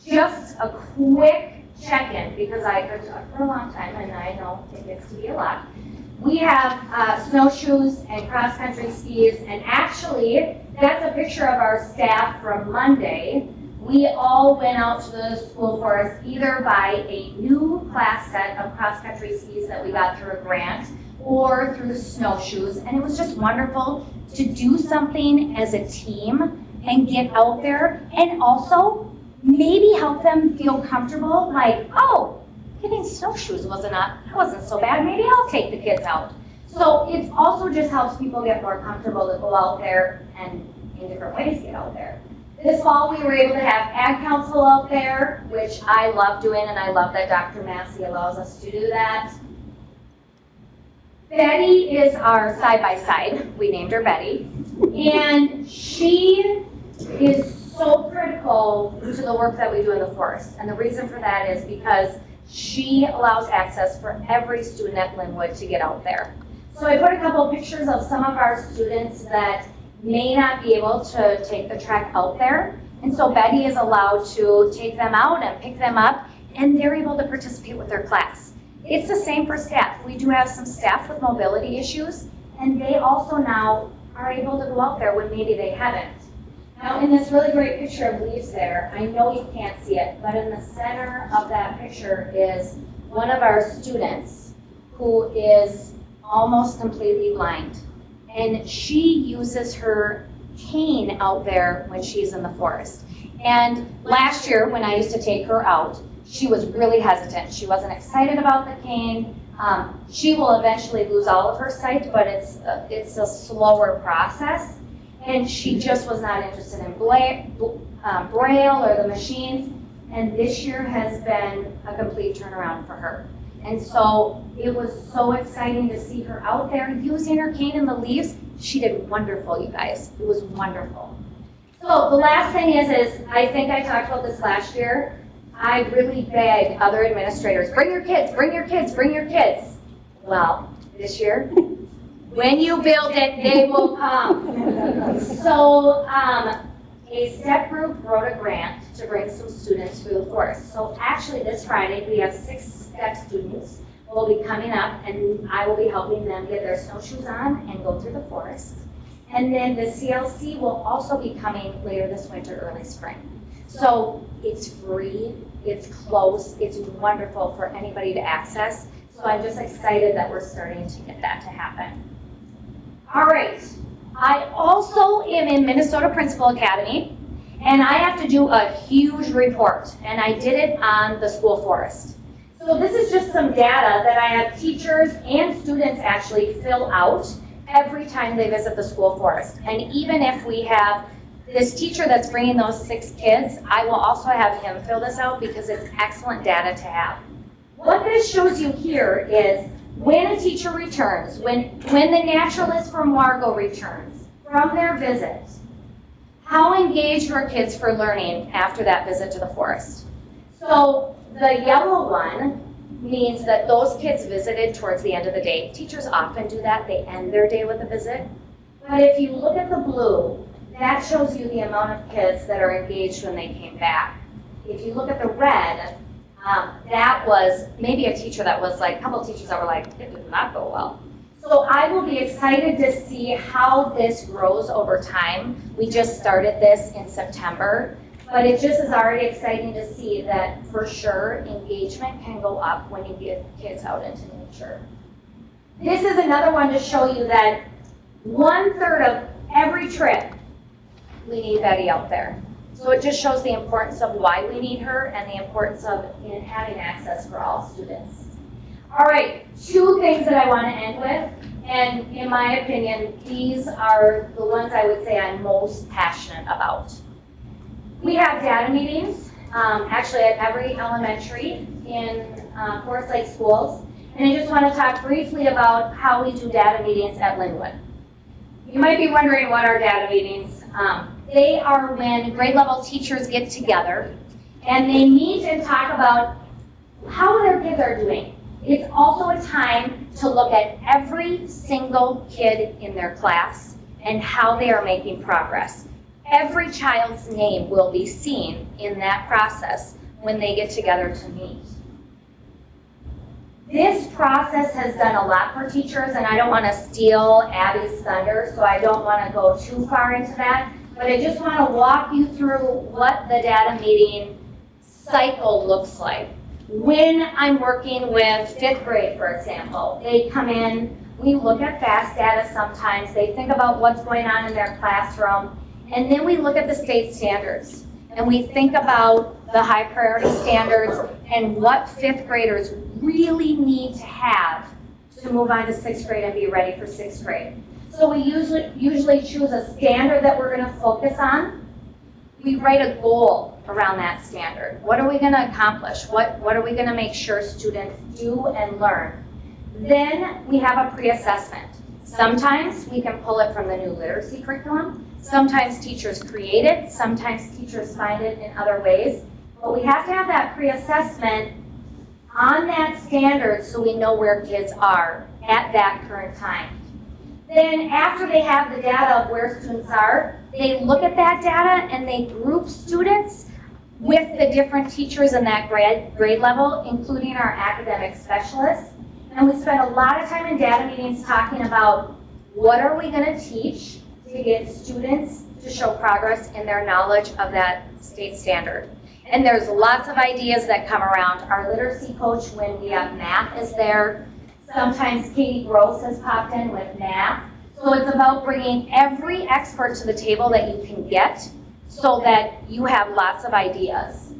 just a quick check-in, because I could talk for a long time and I know it gets to be a lot. We have snowshoes and cross-country skis, and actually, that's a picture of our staff from Monday. We all went out to the school forest either by a new class set of cross-country skis that we got through a grant, or through snowshoes, and it was just wonderful to do something as a team and get out there, and also maybe help them feel comfortable, like, oh, getting snowshoes wasn't so bad. Maybe I'll take the kids out. So it also just helps people get more comfortable to go out there and in different ways get out there. This fall we were able to have Ag Council out there, which I love doing, and I love that Dr. Massey allows us to do that. Betty is our side-by-side. We named her Betty. And she is so critical to the work that we do in the forest. And the reason for that is because she allows access for every student at Linwood to get out there. So I put a couple pictures of some of our students that may not be able to take the trek out there. And so Betty is allowed to take them out and pick them up, and they're able to participate with their class. It's the same for staff. We do have some staff with mobility issues, and they also now are able to go out there when maybe they haven't. Now, in this really great picture of leaves there, I know you can't see it, but in the center of that picture is one of our students who is almost completely blind. And she uses her cane out there when she's in the forest. And last year, when I used to take her out, she was really hesitant. She wasn't excited about the cane. She will eventually lose all of her sight, but it's a slower process. And she just was not interested in Braille or the machines. And this year has been a complete turnaround for her. And so it was so exciting to see her out there using her cane in the leaves. She did wonderful, you guys. It was wonderful. So the last thing is I think I talked about this last year. I really begged other administrators, bring your kids, bring your kids, bring your kids. Well, this year, when you build it, they will come. So a STEP group wrote a grant to bring some students through the forest. So actually this Friday, we have 6 STEP students who will be coming up, and I will be helping them get their snowshoes on and go through the forest. And then the CLC will also be coming later this winter, early spring. So it's free, it's close, it's wonderful for anybody to access. So I'm just excited that we're starting to get that to happen. All right, I also am in Minnesota Principal Academy, and I have to do a huge report, and I did it on the school forest. So this is just some data that I have teachers and students actually fill out every time they visit the school forest. And even if we have this teacher that's bringing those 6 kids, I will also have him fill this out because it's excellent data to have. What this shows you here is when a teacher returns, when the naturalist from Margot returns from their visit, how engaged were kids for learning after that visit to the forest? So the yellow one means that those kids visited towards the end of the day. Teachers often do that, they end their day with a visit. But if you look at the blue, that shows you the amount of kids that are engaged when they came back. If you look at the red, that was maybe a teacher that was like, a couple of teachers that were like, it did not go well. So I will be excited to see how this grows over time. We just started this in September, but it just is already exciting to see that for sure engagement can go up when you get kids out into nature. This is another one to show you that 1/3 of every trip, we need Betty out there. So it just shows the importance of why we need her and the importance of having access for all students. All right, 2 things that I want to end with, and in my opinion, these are the ones I would say I'm most passionate about. We have data meetings, actually at every elementary in Forest Lake schools, and I just want to talk briefly about how we do data meetings at Linwood. You might be wondering what are data meetings. They are when grade level teachers get together and they meet and talk about how their kids are doing. It's also a time to look at every single kid in their class and how they are making progress. Every child's name will be seen in that process when they get together to meet. This process has done a lot for teachers, and I don't want to steal Abby's thunder, so I don't want to go too far into that. But I just want to walk you through what the data meeting cycle looks like. When I'm working with 5th grade, for example, they come in, we look at FAST data sometimes, they think about what's going on in their classroom, and then we look at the state standards. And we think about the high priority standards and what 5th graders really need to have to move on to 6th grade and be ready for 6th grade. So we usually choose a standard that we're going to focus on. We write a goal around that standard. What are we going to accomplish? What are we going to make sure students do and learn? Then we have a pre-assessment. Sometimes we can pull it from the new literacy curriculum. Sometimes teachers create it. Sometimes teachers find it in other ways. But we have to have that pre-assessment on that standard so we know where kids are at that current time. Then after they have the data of where students are, they look at that data and they group students with the different teachers in that grade level, including our academic specialists. And we spend a lot of time in data meetings talking about what are we going to teach to get students to show progress in their knowledge of that state standard. And there's lots of ideas that come around. Our literacy coach, when we have math, is there. Sometimes Katie Gross has popped in with math. So it's about bringing every expert to the table that you can get so that you have lots of ideas.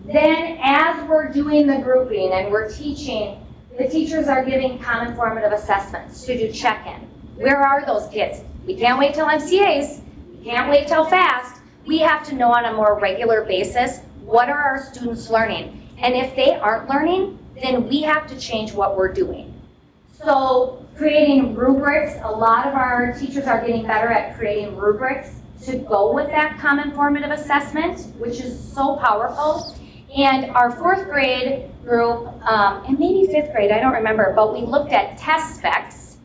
Then as we're doing the grouping and we're teaching, The teachers are giving common formative assessments to do check-in. Where are those kids? We can't wait till MCAs. We can't wait till FAST. We have to know on a more regular basis, what are our students learning? And if they aren't learning, then we have to change what we're doing. So creating rubrics, a lot of our teachers are getting better at creating rubrics to go with that common formative assessment, which is so powerful. And our 4th grade group, and maybe 5th grade, I don't remember, but we looked at test specs.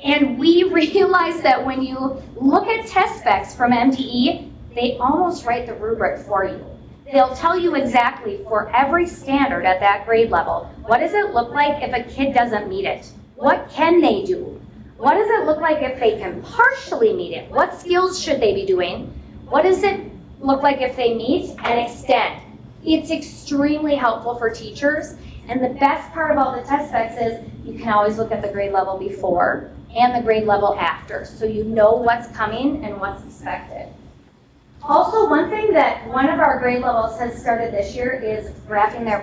And we realized that when you look at test specs from MDE, they almost write the rubric for you. They'll tell you exactly for every standard at that grade level, what does it look like if a kid doesn't meet it? What can they do? What does it look like if they can partially meet it? What skills should they be doing? What does it look like if they meet and extend? It's extremely helpful for teachers. And the best part about the test specs is you can always look at the grade level before and the grade level after, so you know what's coming and what's expected. Also, one thing that one of our grade levels has started this year is graphing their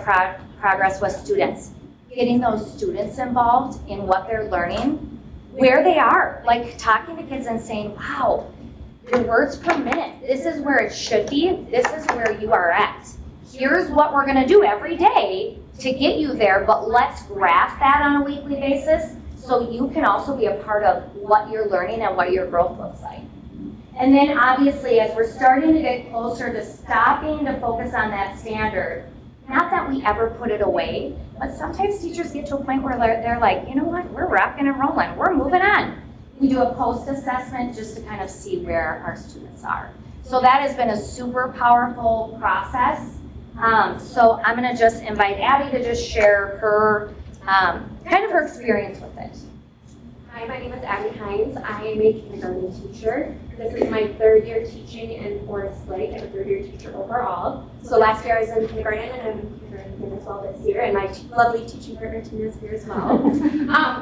progress with students. Getting those students involved in what they're learning, where they are. Like talking to kids and saying, wow, your words per minute, this is where it should be, this is where you are at. Here's what we're gonna do every day to get you there, but let's graph that on a weekly basis so you can also be a part of what you're learning and what your growth looks like. And then obviously, as we're starting to get closer to stopping to focus on that standard, not that we ever put it away, but sometimes teachers get to a point where they're like, you know what, we're rocking and rolling, we're moving on. We do a post-assessment just to kind of see where our students are. So that has been a super powerful process. So I'm gonna just invite Abby to just share her, kind of her experience with it. Hi, my name is Abby Hines. I am a kindergarten teacher. This is my 3rd year teaching in Forest Lake. I'm a 3rd year teacher overall. So last year I was in kindergarten and I'm in kindergarten as well this year, and my lovely teaching partner Tina is here as well.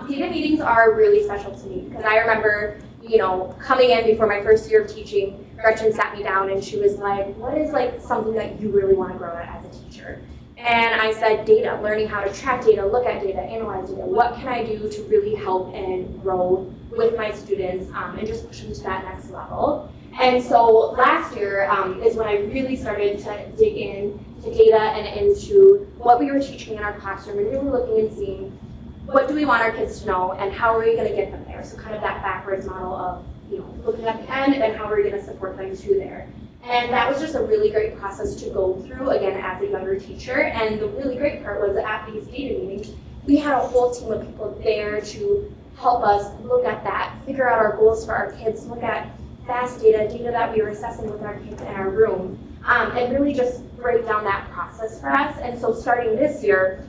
Data meetings are really special to me because I remember, you know, coming in before my 1st year of teaching, Gretchen sat me down and she was like, what is like something that you really want to grow at as a teacher? And I said data, learning how to track data, look at data, analyze data. What can I do to really help and grow with my students and just push them to that next level? And so last year is when I really started to dig into data and into what we were teaching in our classroom and really looking and seeing what do we want our kids to know and how are we going to get them there? So kind of that backwards model of, you know, looking at the end and how are we going to support them to there. And that was just a really great process to go through, again, as a younger teacher. And the really great part was that at these data meetings, we had a whole team of people there to help us look at that, figure out our goals for our kids, look at fast data, data that we were assessing with our kids in our room, and really just break down that process for us. And so starting this year,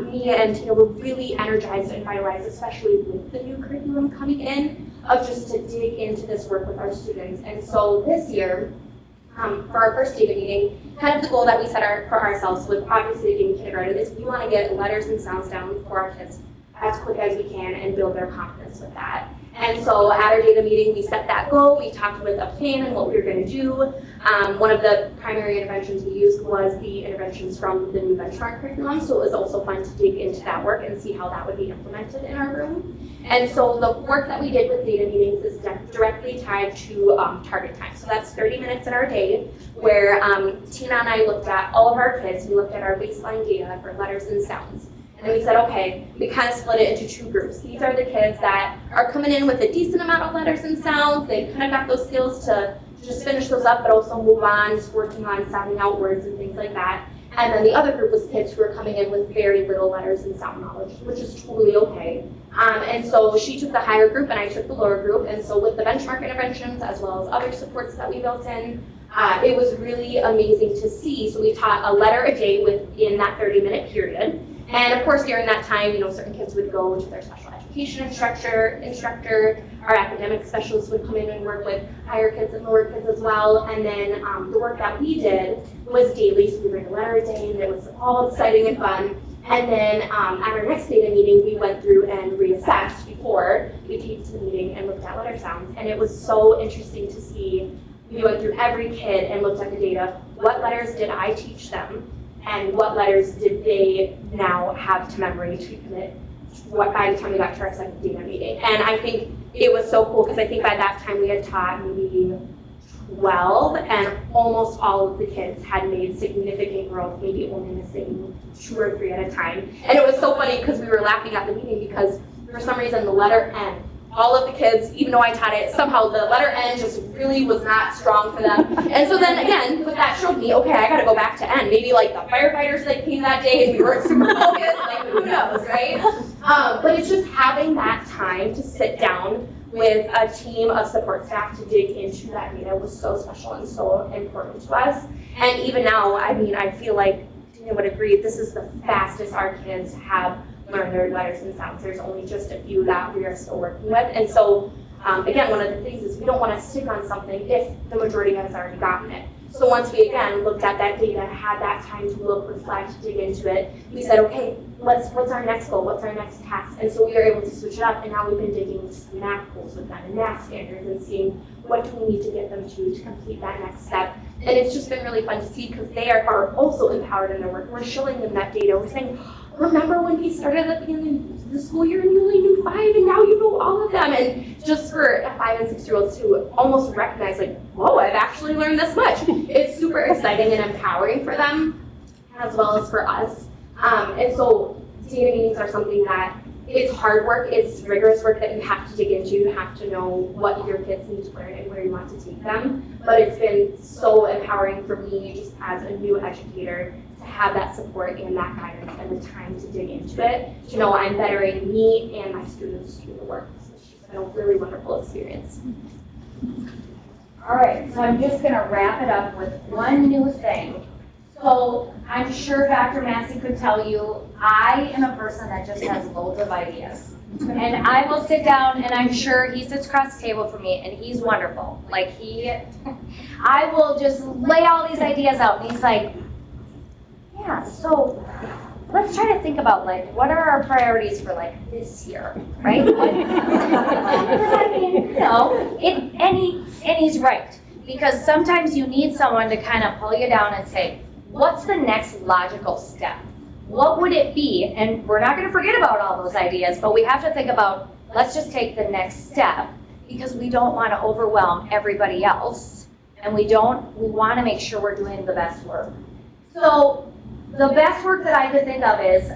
me and Tina were really energized and vitalized, especially with the new curriculum coming in, of just to dig into this work with our students. And so this year, for our first data meeting, kind of the goal that we set for ourselves with obviously being kindergarten is we want to get letters and sounds down for our kids as quick as we can and build their confidence with that. And so at our data meeting, we set that goal. We talked with a plan and what we were going to do. One of the primary interventions we used was the interventions from the new benchmark curriculum. So it was also fun to dig into that work and see how that would be implemented in our room. And so the work that we did with data meetings is directly tied to target time. So that's 30 minutes in our day where Tina and I looked at all of our kids. We looked at our baseline data for letters and sounds. And we said, okay, we kind of split it into 2 groups. These are the kids that are coming in with a decent amount of letters and sounds. They kind of got those skills to just finish those up, but also move on, working on sounding out words and things like that. And then the other group was kids who were coming in with very little letters and sound knowledge, which is totally okay. And so she took the higher group and I took the lower group. And so with the benchmark interventions, as well as other supports that we built in, it was really amazing to see. So we taught a letter a day within that 30-minute period. And of course, during that time, you know, certain kids would go to their special education instructor, our academic specialists would come in and work with higher kids and lower kids as well. And then the work that we did was daily, so we read a letter a day, and it was all exciting and fun. And then at our next data meeting, we went through and reassessed before we came to the meeting and looked at letter sounds. And it was so interesting to see. We went through every kid and looked at the data. What letters did I teach them? And what letters did they now have to memory to commit by the time we got to our second data meeting. And I think it was so cool because I think by that time we had taught maybe 12, and almost all of the kids had made significant growth, maybe only missing 2 or 3 at a time. And it was so funny because we were laughing at the meeting because for some reason the letter N, all of the kids, even though I taught it, somehow the letter N just really was not strong for them. And so then again, what that showed me, okay, I gotta go back to N. Maybe like the firefighters that came that day and we weren't super focused, like who knows, right? But it's just having that time to sit down with a team of support staff to dig into that data was so special and so important to us. And even now, I mean, I feel like Dina would agree, this is the fastest our kids have learned their letters and sounds. There's only just a few that we are still working with. And so, again, one of the things is we don't want to stick on something if the majority has already gotten it. So once we, again, looked at that data, had that time to look, reflect, dig into it, we said, okay, what's our next goal? What's our next task? And so we were able to switch it up, and now we've been digging some math goals with them and math standards and seeing what do we need to get them to complete that next step. And it's just been really fun to see because they are also empowered in their work. We're showing them that data. We're saying, remember when we started at the beginning of the school year and you only knew 5 and now you know all of them. And just for 5 and 6-year-olds to almost recognize like, whoa, I've actually learned this much. It's super exciting and empowering for them as well as for us. And so data meetings are something that it's hard work, it's rigorous work that you have to dig into. You have to know what your kids need to learn and where you want to take them. But it's been so empowering for me just as a new educator to have that support and that guidance and the time to dig into it, to know I'm bettering me and my students through the work. So it's just been a really wonderful experience. All right, so I'm just gonna wrap it up with one new thing. So I'm sure Dr. Massey could tell you, I am a person that just has loads of ideas. And I will sit down and I'm sure he sits across the table from me and he's wonderful. Like I will just lay all these ideas out and he's like, yeah, so let's try to think about like, what are our priorities for like this year, right? I mean, you know, and he's right. Because sometimes you need someone to kind of pull you down and say, what's the next logical step? What would it be? And we're not going to forget about all those ideas, but we have to think about, let's just take the next step because we don't want to overwhelm everybody else. And we want to make sure we're doing the best work. So the best work that I could think of is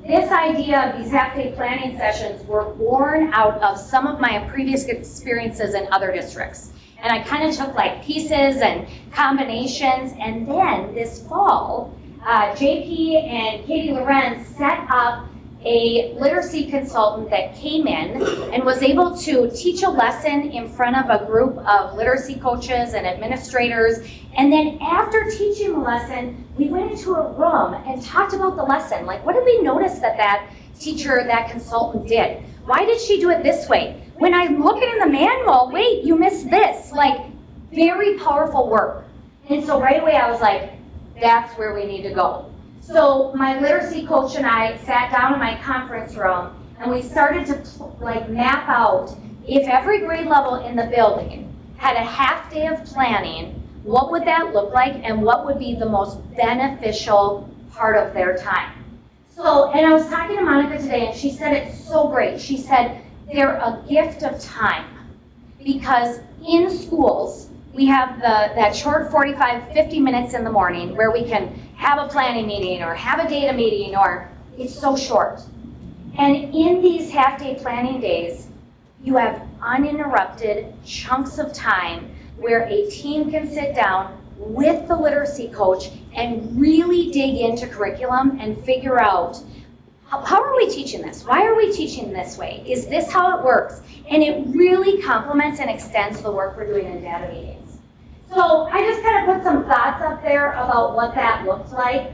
this idea of these half-day planning sessions were born out of some of my previous experiences in other districts. And I kind of took like pieces and combinations, and then this fall, JP and Katie Lorenz set up a literacy consultant that came in and was able to teach a lesson in front of a group of literacy coaches and administrators. And then after teaching the lesson, we went into a room and talked about the lesson. Like, what did we notice that teacher, that consultant did? Why did she do it this way? When I'm looking in the manual, wait, you missed this. Like, very powerful work. And so right away I was like, that's where we need to go. So my literacy coach and I sat down in my conference room and we started to like map out if every grade level in the building had a half day of planning, what would that look like and what would be the most beneficial part of their time. So, and I was talking to Monica today and she said it's so great. She said they're a gift of time because in schools we have that short 45, 50 minutes in the morning where we can have a planning meeting or have a data meeting, or it's so short. And in these half-day planning days, you have uninterrupted chunks of time where a team can sit down with the literacy coach and really dig into curriculum and figure out, how are we teaching this? Why are we teaching this way? Is this how it works? And it really complements and extends the work we're doing in data meetings. So I just kind of put some thoughts up there about what that looked like.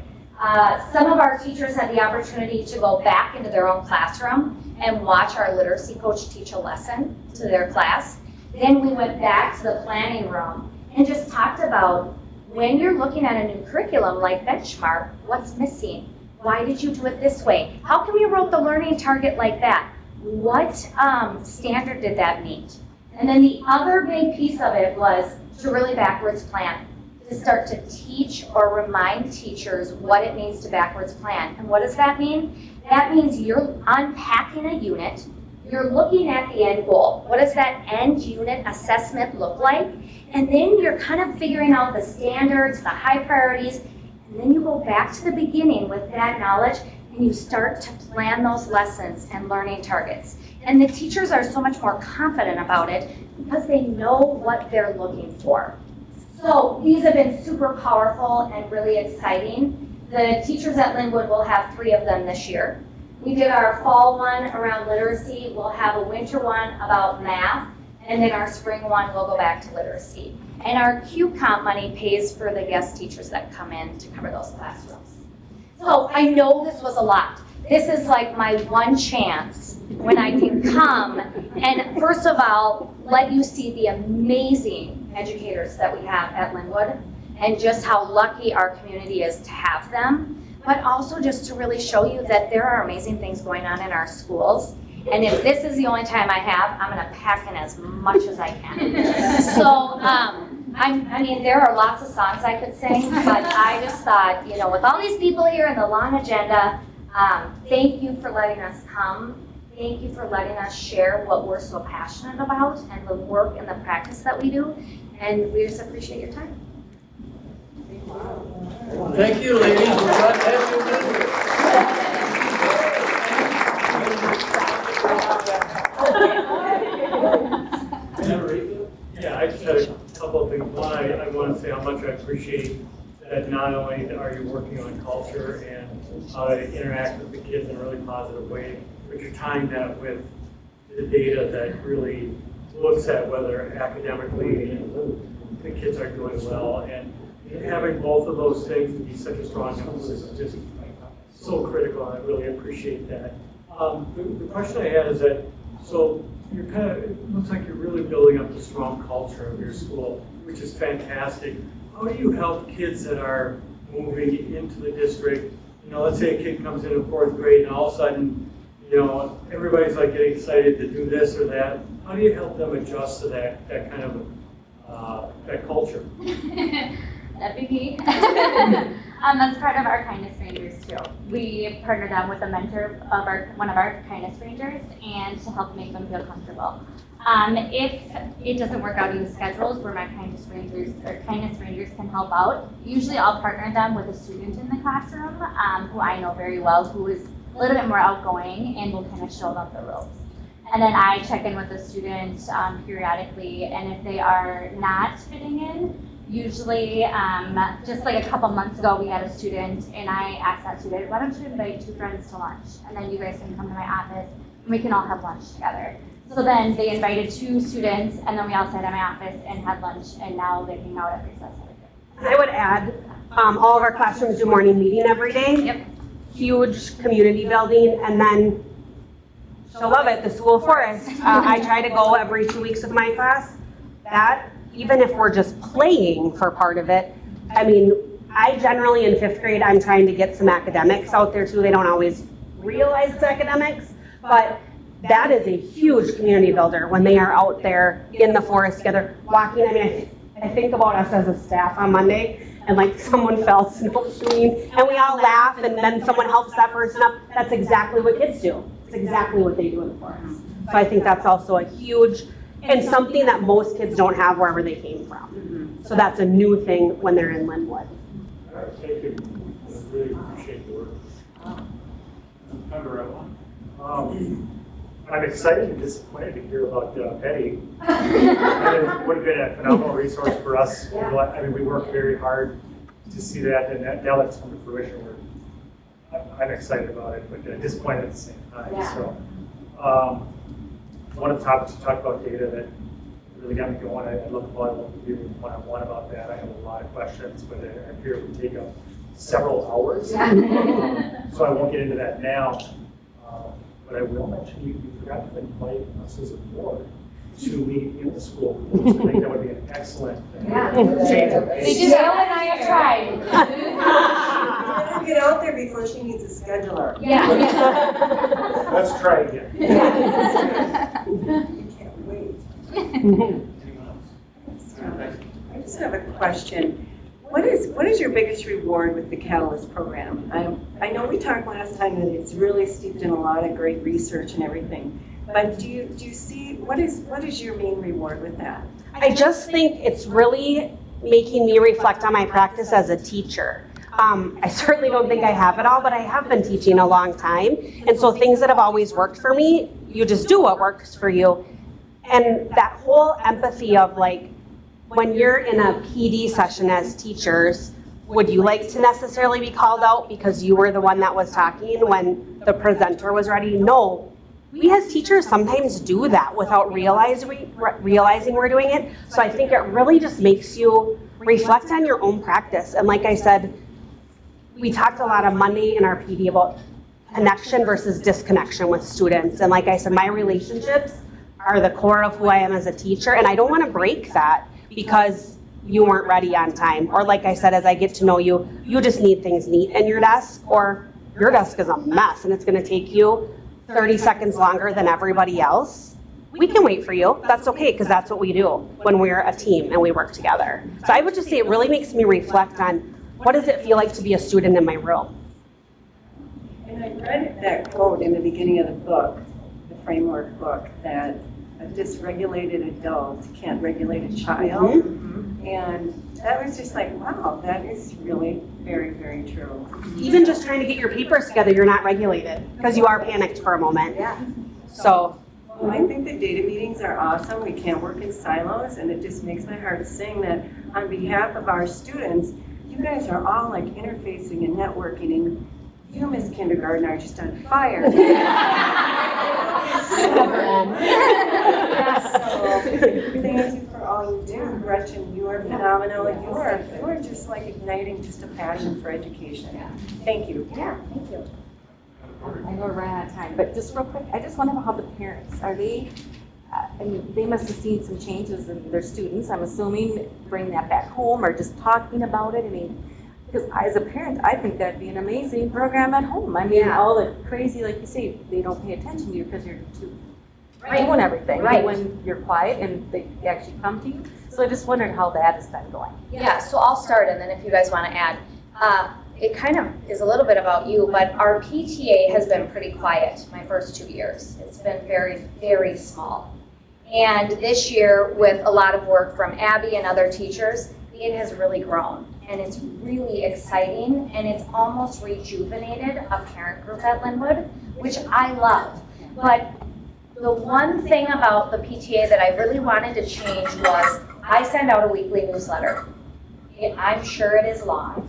Some of our teachers had the opportunity to go back into their own classroom and watch our literacy coach teach a lesson to their class. Then we went back to the planning room and just talked about when you're looking at a new curriculum like Benchmark, what's missing? Why did you do it this way? How come you wrote the learning target like that? What standard did that meet? And then the other big piece of it was to really backwards plan, to start to teach or remind teachers what it means to backwards plan. And what does that mean? That means you're unpacking a unit, you're looking at the end goal. What does that end unit assessment look like? And then you're kind of figuring out the standards, the high priorities, and then you go back to the beginning with that knowledge and you start to plan those lessons and learning targets. And the teachers are so much more confident about it because they know what they're looking for. So these have been super powerful and really exciting. The teachers at Linwood will have 3 of them this year. We did our fall one around literacy. We'll have a winter one about math. And then our spring one will go back to literacy. And our Q-Comp money pays for the guest teachers that come in to cover those classrooms. So I know this was a lot. This is like my one chance when I can come and first of all, let you see the amazing educators that we have at Linwood and just how lucky our community is to have them, but also just to really show you that there are amazing things going on in our schools. And if this is the only time I have, I'm gonna pack in as much as I can. So, I mean, there are lots of songs I could sing, but I just thought, you know, with all these people here and the long agenda, thank you for letting us come. Thank you for letting us share what we're so passionate about and the work and the practice that we do. And we just appreciate your time. Thank you, ladies. We're glad to have you with Yeah, I just had a couple of things. One, I want to say how much I appreciate that not only are you working on culture and how to interact with the kids in a really positive way, but you're tying that with the data that really looks at whether academically the kids are doing well. And having both of those things to be such a strong emphasis is just so critical, and I really appreciate that. The question I had is that, so you're kind of, it looks like you're really building up the strong culture of your school, which is fantastic. How do you help kids that are moving into the district? You know, let's say a kid comes in 4th grade and all of a sudden, you know, everybody's like getting excited to do this or that. How do you help them adjust to that kind of that culture? That'd be me. That's part of our Kindness Rangers too. We partner them with a mentor of one of our Kindness Rangers and to help make them feel comfortable. If it doesn't work out in the schedules where my Kindness Rangers can help out, usually I'll partner them with a student in the classroom who I know very well, who is a little bit more outgoing and will kind of show them the ropes. And then I check in with the student periodically, and if they are not fitting in, usually, just like a couple months ago, we had a student, and I asked that student, why don't you invite 2 friends to lunch? And then you guys can come to my office, and we can all have lunch together. So then they invited 2 students, and then we all sat in my office and had lunch, and now they hang out at recess. I would add, all of our classrooms do morning meeting every day. Yep. Huge community building, and then she'll love it, the school forest. I try to go every 2 weeks with my class. That, even if we're just playing for part of it, I mean, I generally in 5th grade, I'm trying to get some academics out there too. They don't always realize it's academics, but that is a huge community builder when they are out there in the forest together, walking. I mean, I think about us as a staff on Monday, and like someone fell snowshoeing, and we all laugh, and then someone helps that person up. That's exactly what kids do. It's exactly what they do in the forest. So I think that's also a huge, and something that most kids don't have wherever they came from. So that's a new thing when they're in Linwood. All right, thank you. I really appreciate the work. I'm excited and disappointed to hear about Betty. It would have been a phenomenal resource for us. I mean, we worked very hard to see that, and now that's come to fruition. I'm excited about it, but disappointed at the same time. Yeah. So, one of the topics you talked about data that really got me going. I love to do one-on-one about that. I have a lot of questions, but I fear it would take up several hours. So I won't get into that now. But I will mention you forgot to invite us as a board to meet in the school. I think that would be an excellent change of pace. Dale and I have tried. Get out there before she needs a scheduler. Yeah. Let's try again. You can't wait. I just have a question. What is your biggest reward with the Catalyst program? I know we talked last time that it's really steeped in a lot of great research and everything, but do you see, what is your main reward with that? I just think it's really making me reflect on my practice as a teacher. I certainly don't think I have it all, but I have been teaching a long time. And so things that have always worked for me, you just do what works for you. And that whole empathy of like, when you're in a PD session as teachers, would you like to necessarily be called out because you were the one that was talking when the presenter was ready? No. We as teachers sometimes do that without realizing we're doing it. So I think it really just makes you reflect on your own practice. And like I said, we talked a lot on Monday in our PD about connection versus disconnection with students. And like I said, my relationships are the core of who I am as a teacher. And I don't want to break that because you weren't ready on time. Or like I said, as I get to know you, you just need things neat in your desk, or your desk is a mess and it's going to take you 30 seconds longer than everybody else. We can wait for you. That's okay, because that's what we do when we're a team and we work together. So I would just say it really makes me reflect on what does it feel like to be a student in my room? And I read that quote in the beginning of the book, the framework book, that a dysregulated adult can't regulate a child. Mm-hmm. And that was just like, wow, that is really very, very true. Even just trying to get your papers together, you're not regulated because you are panicked for a moment. Yeah. So. Well, I think the data meetings are awesome. We can't work in silos, and it just makes my heart sing that on behalf of our students, you guys are all like interfacing and networking, and you, Miss Kindergarten, are just on fire. So, thank you for all you do. Gretchen, you are phenomenal. You are just like igniting just a passion for education. Thank you. Yeah, thank you. I know we're running out of time, but just real quick, I just want to know how the parents, are they, I mean, they must have seen some changes in their students, I'm assuming, bring that back home or just talking about it. I mean, because as a parent, I think that'd be an amazing program at home. I mean, all the crazy, like you say, they don't pay attention to you because you're too doing everything. Right. But when you're quiet and they actually come to you. So I just wondered how that has been going. Yeah, so I'll start, and then if you guys want to add. It kind of is a little bit about you, but our PTA has been pretty quiet my first 2 years. It's been very, very small. And this year, with a lot of work from Abby and other teachers, it has really grown. And it's really exciting, and it's almost rejuvenated a parent group at Linwood, which I love. But the one thing about the PTA that I really wanted to change was I send out a weekly newsletter. I'm sure it is long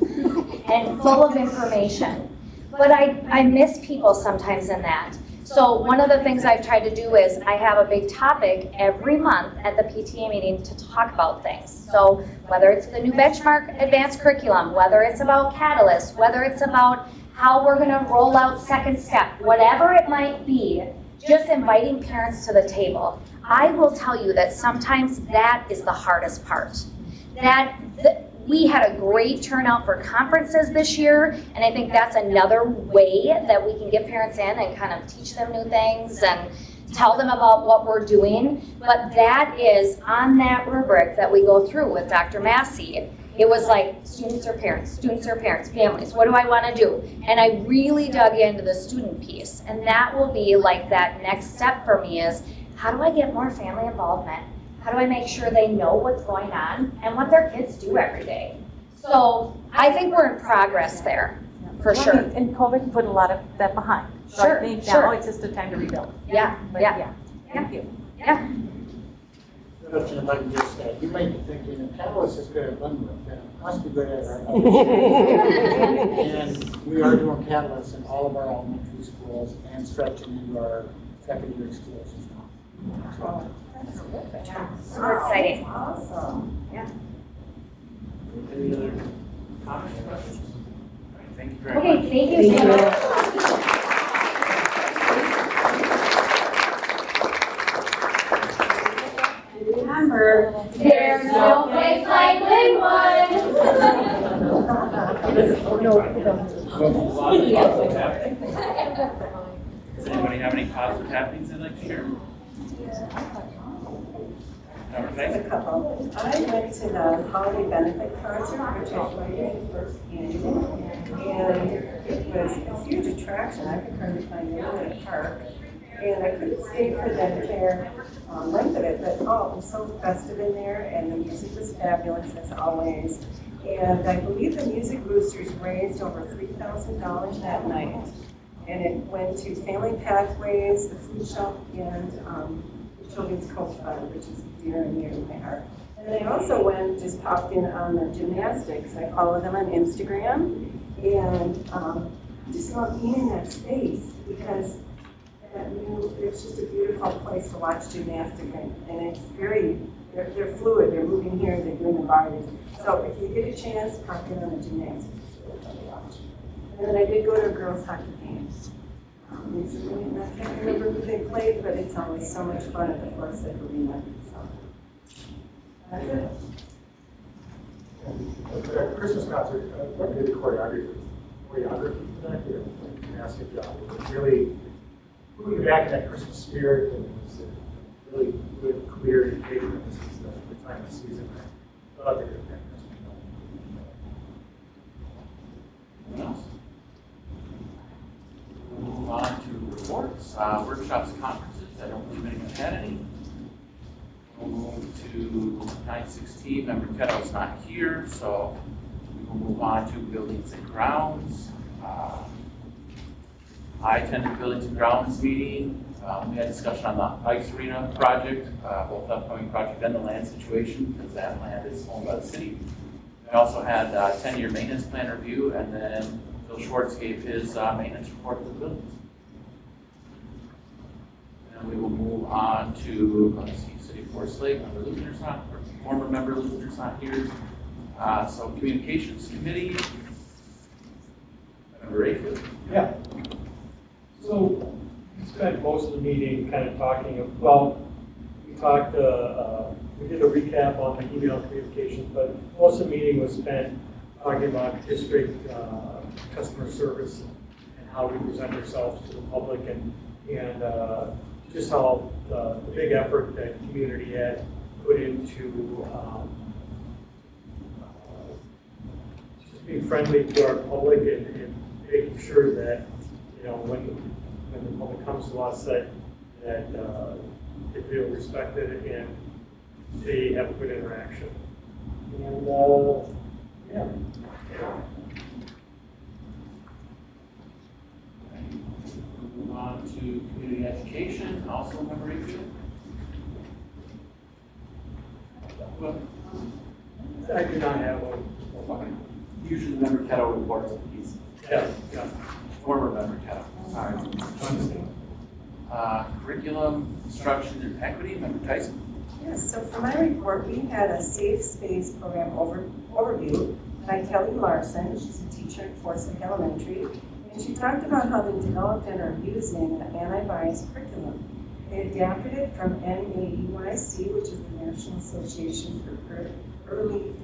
and full of information, but I miss people sometimes in that. So one of the things I've tried to do is I have a big topic every month at the PTA meeting to talk about things. So whether it's the new benchmark advanced curriculum, whether it's about Catalyst, whether it's about how we're going to roll out Second Step, whatever it might be, just inviting parents to the table. I will tell you that sometimes that is the hardest part. We had a great turnout for conferences this year, and I think that's another way that we can get parents in and kind of teach them new things and tell them about what we're doing. But that is on that rubric that we go through with Dr. Massey. It was like students or parents, families, what do I want to do? And I really dug into the student piece, and that will be like that next step for me is how do I get more family involvement? How do I make sure they know what's going on and what their kids do every day? So I think we're in progress there, for sure. And COVID put a lot of that behind. So Sure, I think sure. now it's just a time to rebuild. Yeah, But yeah. Thank you. Yeah. If I can just say, you might be thinking, if Catalyst is good at Linwood, then it must be good at our And we are doing Catalyst in all of our elementary schools and stretching into our secondary schools as well. Super exciting. Awesome. Yeah. Any other comments or questions? All right, thank you very much. Okay, thank you so much. Remember, there's no place like Linwood. Does anybody have any positive happenings they'd like to share? Member I have a Tyson? couple. I went to the holiday benefit concert, which I joined first annual, and it was a huge attraction. I could hardly find it in a park. And I couldn't stay for the entire length of it, but it was so festive in there, and the music was fabulous as always. And I believe the Music Boosters raised over $3,000 that night. And it went to Family Pathways, the Food Shop, and the Children's Coach Fund, which is dear and near to my heart. And I also just popped in on the gymnastics. I follow them on Instagram, and just love being in that space because it's just a beautiful place to watch gymnastics, and it's they're fluid, they're moving here, they're doing the bodies. So if you get a chance, pop in on the gymnastics. It's really fun to watch. And then I did go to a girls' hockey game. Recently, and I can't remember who they played, but it's always so much fun at the Forest Lake Arena. So that's it. At the Christmas concert, what did the choreography back here? Fantastic job. It was really putting you back in that Christmas spirit, and it was a really good, clear indication this is the time of season. I thought they did a fantastic job. Anyone else? We'll move on to reports, workshops, conferences. I don't believe anyone had any. We'll move to 916. Member Ketto's not here, so we will move on to buildings and grounds. I attended the buildings and grounds meeting. We had a discussion on the ice arena project, both the upcoming project and the land situation, because that land is owned by the city. We also had a 10-year maintenance plan review, and then Bill Schwartz gave his maintenance report to the buildings. And we will move on to, let's see, City of Forest Lake. Member Luther's not, or former member Luther's not here. So Communications Committee. Member Rayfield. Yeah. So we spent most of the meeting kind of talking, we talked, we did a recap on the email communications, but most of the meeting was spent talking about district customer service and how we present ourselves to the public and just how the big effort that the community had put into just being friendly to our public and making sure that, when the public comes to us that they feel respected and they have a good interaction. And yeah. Move on to community education, also member Rayfield. Well, I do not have one. Usually member Ketto reports on these. Yeah. Former member Ketto. Sorry. Curriculum, instruction, and equity, member Tyson. Yes, so for my report, we had a safe space program overview by Kelly Larson. She's a teacher at Forest Lake Elementary. And she talked about how they developed and are using an anti-bias curriculum. They adapted it from NAEYC, which is the National Association for Early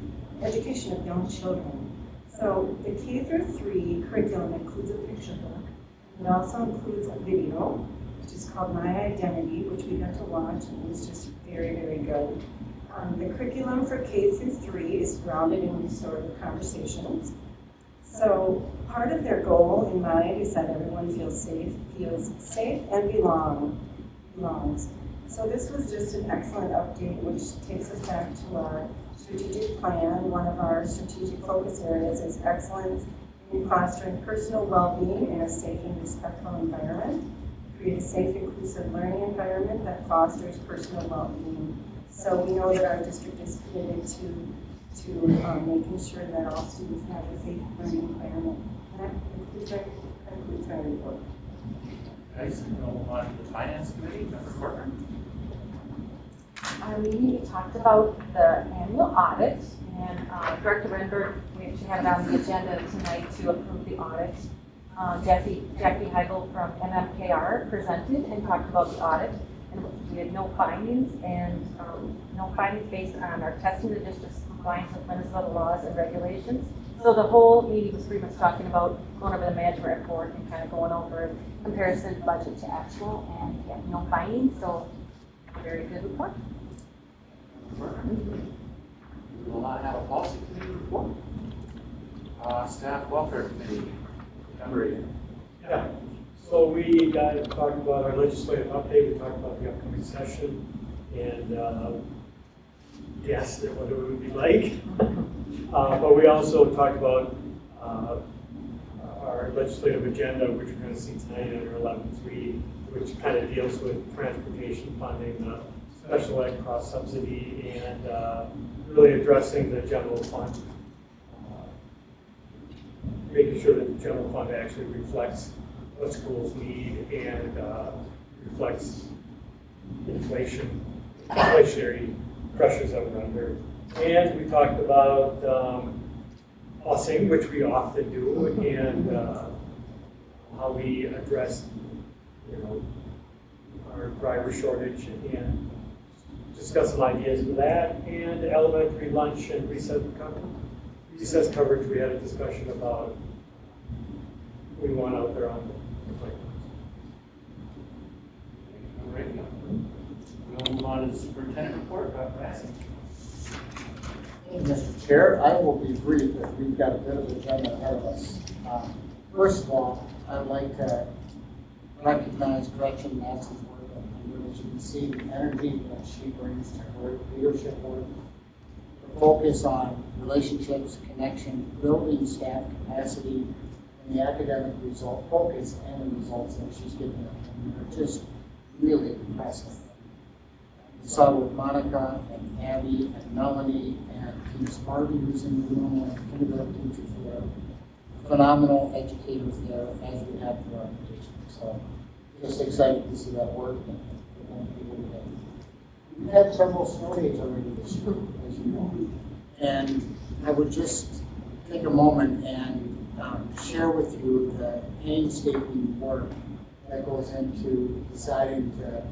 Education of Young Children. So the K-3 curriculum includes a picture book. It also includes a video, which is called My Identity, which we got to watch, and it was just very, very good. The curriculum for K-3 is grounded in restorative conversations. So part of their goal in mind is that everyone feels safe and belongs. So this was just an excellent update, which takes us back to our strategic plan. One of our strategic focus areas is excellence in fostering personal well-being in a safe and respectful environment. Create a safe, inclusive learning environment that fosters personal well-being. So we know that our district is committed to making sure that all students have a safe learning environment. And that concludes my report. Okay, so we'll move on to the finance committee, member Corcoran. Our meeting talked about the annual audit, and Director Renberg, we actually have it on the agenda tonight to approve the audit. Jackie Heigl from MMKR presented and talked about the audit, and we had no findings, and no findings based on our testing the district's compliance with Minnesota laws and regulations. So the whole meeting was pretty much talking about going over the management report and kind of going over comparison budget to actual, and we have no findings, so a very good report. We will not have a policy committee report. Staff welfare committee, number 8. Yeah, so we talked about our legislative update, we talked about the upcoming session, and guessed at what it would be like. But we also talked about our legislative agenda, which we're going to see tonight under 11.3, which kind of deals with transportation funding, the special ed cross subsidy, and really addressing the general fund. Making sure that the general fund actually reflects what schools need and reflects inflationary pressures that we're under. And we talked about busing, which we often do, and how we address, our driver shortage, and discuss some ideas for that, and elementary lunch and recess coverage. We had a discussion about we want out there on the playground. We'll move on to the superintendent report. Dr. Massey. Mr. Chair, I will be brief, but we've got a bit of agenda ahead of us. First of all, I'd like to recognize Gretchen Massey's work. As you can see, the energy that she brings to her leadership work, the focus on relationships, connection, building staff capacity, and the academic result focus and the results that she's given them. They're just really impressive. We saw with Monica and Abby and Melanie and Team Sparty, who's in the room, and kindergarten teachers there, phenomenal educators there, as we have for our education. So just excited to see that work. We've had several snow days already this year, as you know. And I would just take a moment and share with you the painstaking work that goes into deciding to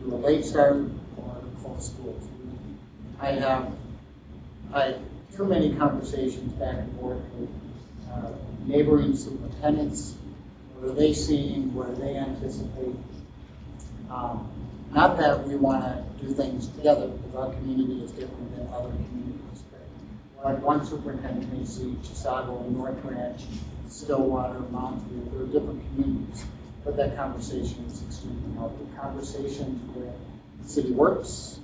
do a late start or full schools. I have too many conversations back and forth with neighboring superintendents. What are they seeing? What do they anticipate? Not that we want to do things together, because our community is different than other communities. Like one superintendent may see Chisago and North Ranch, Stillwater, Mountview, they're different communities. But that conversation is extremely helpful. Conversations with City Works,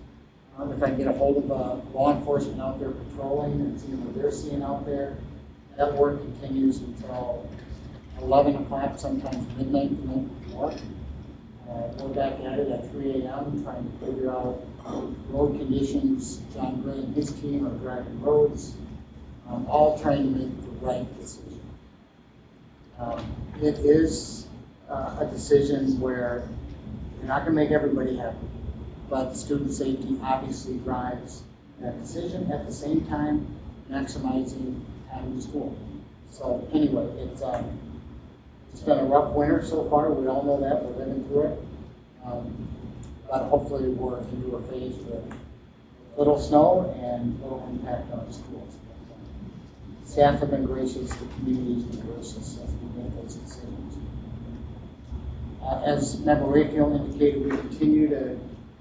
if I can get a hold of law enforcement out there patrolling and seeing what they're seeing out there, that work continues until 11 o'clock, sometimes midnight the night before. We're back at it at 3 a.m. trying to figure out road conditions. John Gray and his team are driving roads, all trying to make the right decision. It is a decision where you're not going to make everybody happy, but student safety obviously drives that decision. At the same time, maximizing time in school. So anyway, it's been a rough winter so far. We all know that. We're living through it. But hopefully we're into a phase with little snow and little impact on the schools. Staff have been gracious. The community's been gracious as we make those decisions. As Member Rayfield indicated, we continue to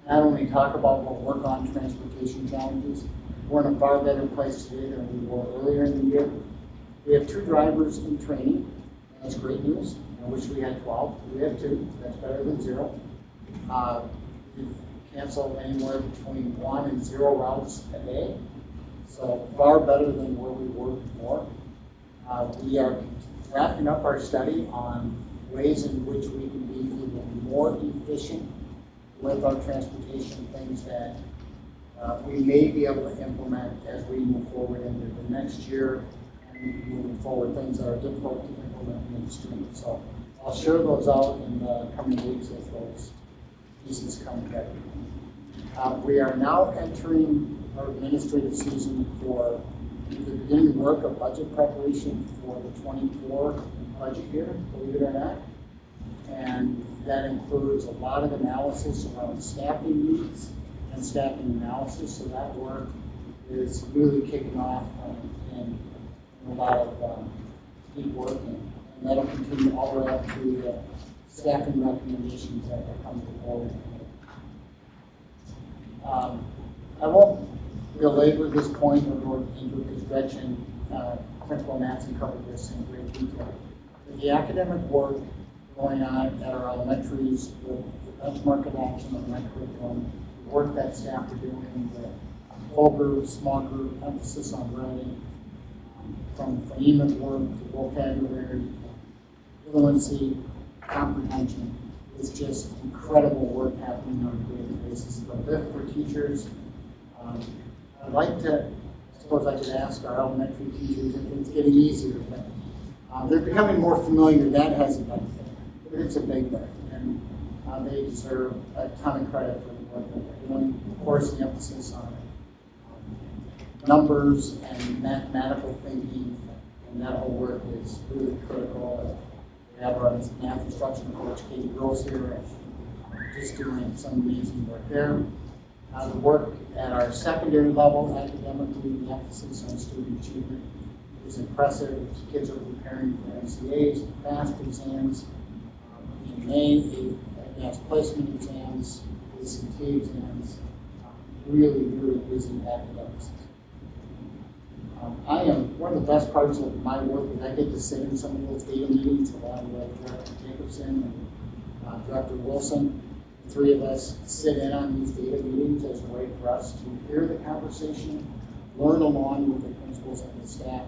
not only talk about but work on transportation challenges. We're in a far better place today than we were earlier in the year. We have 2 drivers in training. That's great news. I wish we had 12. We have 2. That's better than 0. We've canceled anywhere between 1 and 0 routes a day. So far better than where we were before. We are wrapping up our study on ways in which we can be even more efficient with our transportation, things that we may be able to implement as we move forward into the next year and moving forward, things that are difficult to implement in the street. So I'll share those out in the coming weeks as those pieces come together. We are now entering our administrative season for the beginning work of budget preparation for the 24 budget year, believe it or not. And that includes a lot of analysis around staffing needs and staffing analysis. So that work is really kicking off in a lot of deep work, and that'll continue all the way up to the staffing recommendations that are coming forward. I won't belabor this point or go into it because Gretchen, Principal Nancy covered this in great detail. But the academic work going on at our elementaries with the benchmark adoption of my curriculum, the work that staff are doing, the whole group, small group, emphasis on writing, from phonemic work to vocabulary, fluency, comprehension. It's just incredible work happening on a daily basis. It's a lift for teachers. I'd like to, I suppose I could ask our elementary teachers if it's getting easier, but they're becoming more familiar. That has a benefit, but it's a big lift, and they deserve a ton of credit for the work that they're doing. Of course, the emphasis on numbers and mathematical thinking, and that whole work is really critical. We have our math instruction coach, Katie Gross, here, just doing some amazing work there. The work at our secondary level, academically, the emphasis on student achievement is impressive. Kids are preparing for MCAs, FAST exams, in May, advanced placement exams, ACT exams, really, really busy academics. One of the best parts of my work is I get to sit in some of those data meetings along with Director Jacobson and Director Wilson. The three of us sit in on these data meetings as a way for us to hear the conversation, learn along with the principals and the staff.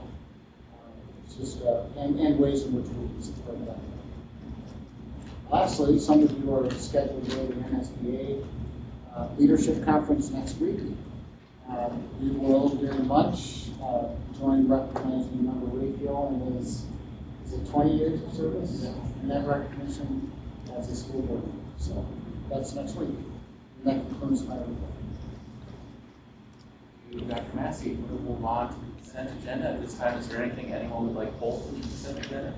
It's just, and ways in which we can support that. Lastly, some of you are scheduled to go to the NSBA Leadership Conference next week. We will, during lunch, join representing Member Rayfield and is it 20 years of service? And that recognition as a school board. So that's next week. And that concludes my report. Thank you, Dr. Massey. We'll move on to the consent agenda. At this time, is there anything anyone would like pulled from the consent agenda?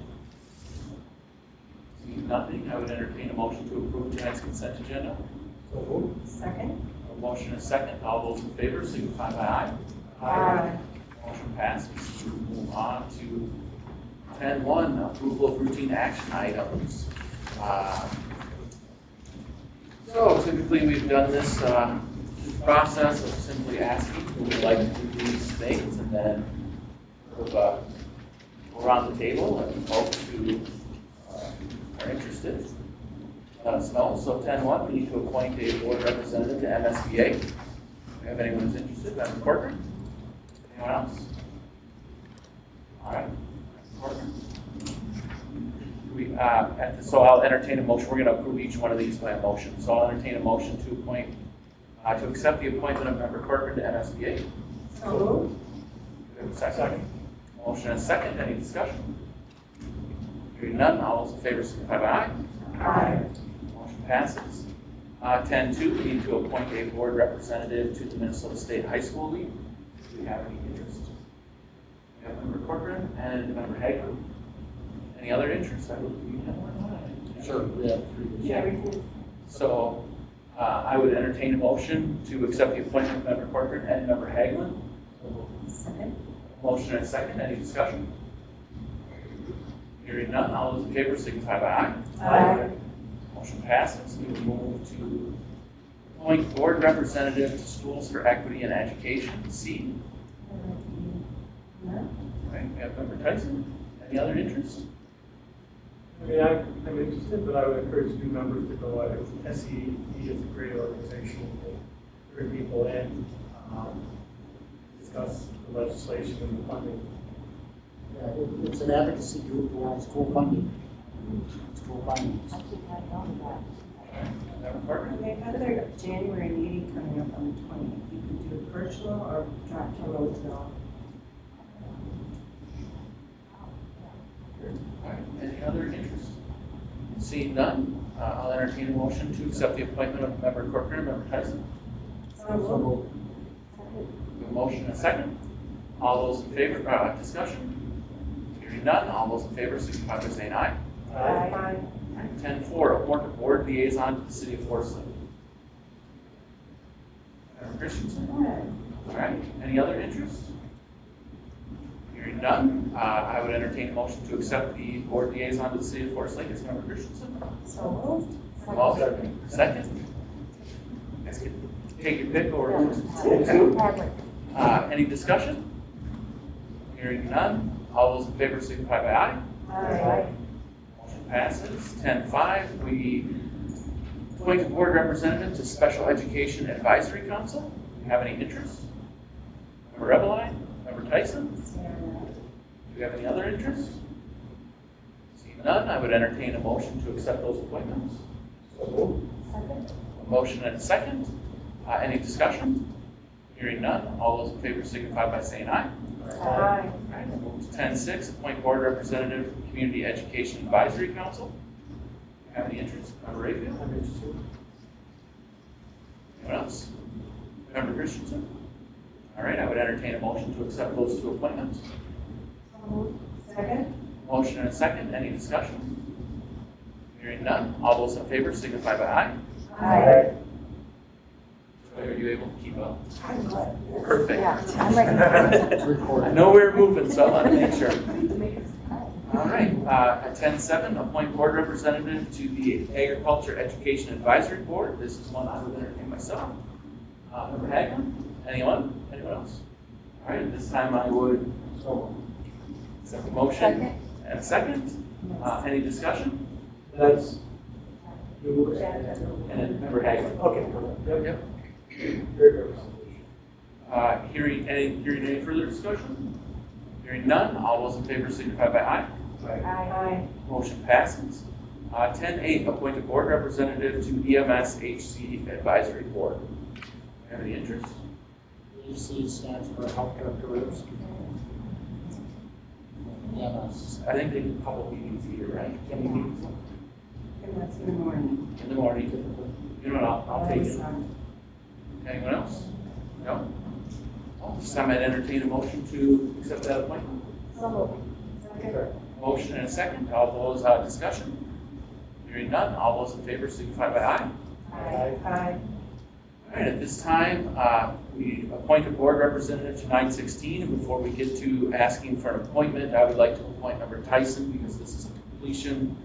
Seeing nothing, I would entertain a motion to approve tonight's consent agenda. Second. A motion and a second. All those in favor signify by aye. Aye. Motion passes. We'll move on to 10.1, approval of routine action items. So typically we've done this process of simply asking who would like to do these things, and then sort of go around the table and folks who are interested let us know. So 10.1, we need to appoint a board representative to MSBA. Do we have anyone who's interested? Madam Corcoran? Anyone else? All right. So I'll entertain a motion. We're going to approve each one of these by a motion. So I'll entertain a motion to appoint, to accept the appointment of Member Corcoran to MSBA. So moved. Do we have a second? Motion and second. Any discussion? Hearing none. All those in favor signify by aye. Aye. Motion passes. 10.2, we need to appoint a board representative to the Minnesota State High School League. Do we have any interest? We have Member Corcoran and Member Hager. Any other interest? I believe you have one. Sure, we have three. Yeah. So I would entertain a motion to accept the appointment of Member Corcoran and Member Hagelin. Second. Motion and second. Any discussion? Hearing none. All those in favor signify by aye. Aye. Motion passes. We will move to appoint board representative to Schools for Equity and Education, C. Right, we have Member Tyson. Any other interest? I mean, I'm interested, but I would encourage new members to go. SEE is a great organization. They bring people in, discuss the legislation and the funding. Yeah, it's an advocacy group around school funding. School funding. They've got their January meeting coming up on the 20th. You can do it virtual or drop to Roseville. All right, any other interest? Seeing none, I'll entertain a motion to accept the appointment of Member Corcoran and Member Tyson. So moved. We have a motion and a second. All those in favor, discussion? Hearing none, all those in favor signify by saying aye. Aye. 10.4, appoint a board liaison to the City of Forest Lake. Member Christensen? All right, any other interest? Hearing none, I would entertain a motion to accept the board liaison to the City of Forest Lake as Member Christensen. So moved. Second. Take your pick or Any discussion? Hearing none. All those in favor signify by aye. Aye. Motion passes. 10-5, we appoint a board representative to Special Education Advisory Council. Do you have any interest? Member Eveline? Member Tyson? Do you have any other interest? Seeing none, I would entertain a motion to accept those appointments. Second. A motion and a second. Any discussion? Hearing none. All those in favor signify by saying aye. Aye. Alright, we'll move to 10-6, appoint board representative to Community Education Advisory Council. Do you have any interest? Member Rayfield? I'm interested. Anyone else? Member Christensen? All right, I would entertain a motion to accept those two appointments. Second. Motion and a second. Any discussion? Hearing none. All those in favor signify by aye. Aye. Are you able to keep up? I'm glad. Perfect. I'm ready. I know we're moving, so I want to make sure. All right, at 10-7, appoint board representative to the Agriculture Education Advisory Board. This is one I would entertain myself. Member Hagman? Anyone? Anyone else? All right, at this time I would accept the motion and a second. Any discussion? That's. And then Member Hagman. Okay. Yep. Very good. Hearing any further discussion? Hearing none, all those in favor signify by aye. Aye. Motion passes. 10-8, appoint a board representative to EMS HC Advisory Board. Have any interest? EC stands for Healthcare Careers. EMS. I think they do a couple meetings a year, right? Can we meet And that's in the morning. in the morning? You know what, I'll take it. Anyone else? No? Well, this time I'd entertain a motion to accept that appointment. Second. Motion and a second. All those discussion? Hearing none. All those in favor signify by aye. Aye. All right, at this time, we appoint a board representative to 916. And before we get to asking for an appointment, I would like to appoint Member Tyson because this is a completion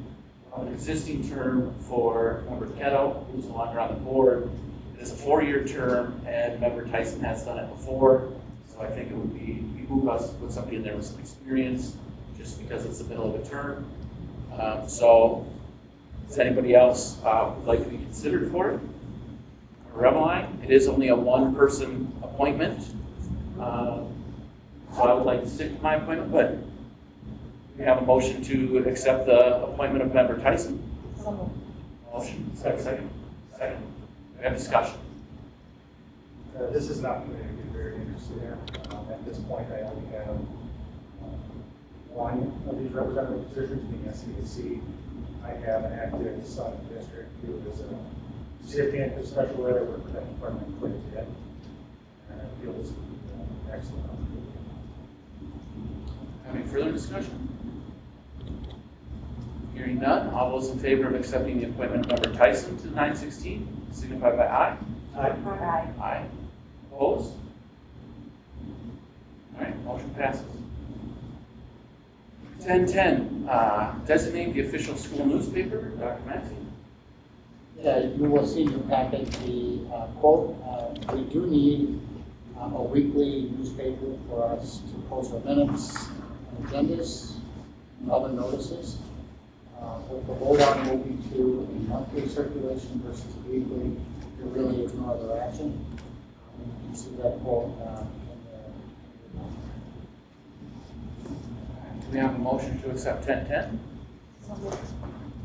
of an existing term for Member Ketto, who's no longer on the board. It is a 4-year term, and Member Tyson has done it before. So I think it would behoove us to put somebody in there with some experience, just because it's the middle of a term. So, does anybody else would like to be considered for it? Reveline, it is only a one-person appointment. So I would like to stick to my appointment, but we have a motion to accept the appointment of Member Tyson. Motion, second. We have discussion. This is not going to be very interested in. At this point, I only have one of these representative positions, being SCAC. I have an active son in the district who is a recipient of special ed. I work with that department quite a bit. And I feel this would be excellent. Any further discussion? Hearing none, all those in favor of accepting the appointment of Member Tyson to 916, signify by aye. Aye. Aye. Opposed? All right, motion passes. 10-10, designate the official school newspaper. Dr. Massey. Yeah, you will see in your packet the quote. We do need a weekly newspaper for us to post our minutes and agendas and other notices. What the vote on will be to a monthly circulation versus weekly. There really is no other action. You can see that quote in Do we have a motion to accept 10-10?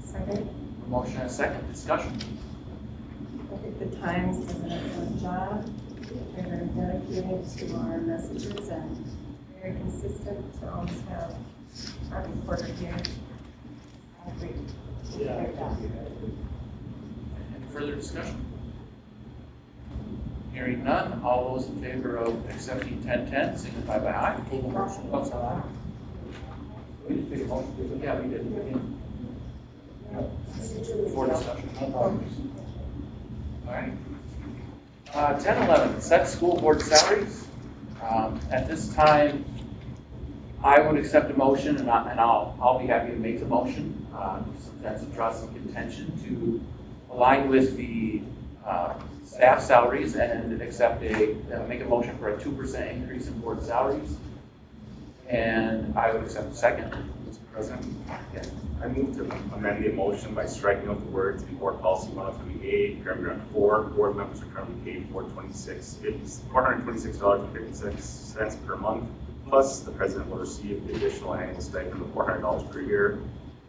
Second. A motion and a second. Discussion. I think the Times does an excellent job. They're very dedicated to our messages and very consistent to always have our reporter here. I agree. Their job. Any further discussion? Hearing none, all those in favor of accepting 10-10, signify by aye. Oh, sorry. We did take a motion. Yeah, we did. For discussion. All right. 10-11, set school board salaries. At this time, I would accept a motion, and I'll be happy to make the motion. That's a draw some contention to align with the staff salaries and accept make a motion for a 2% increase in board salaries. And I would accept the second. Mr. President, Yes. I move to amend the motion by striking out the words in Board Policy 103A, paragraph 4. Board members are currently paid $426.56 per month, plus the president will receive the additional annual stipend of $400 per year.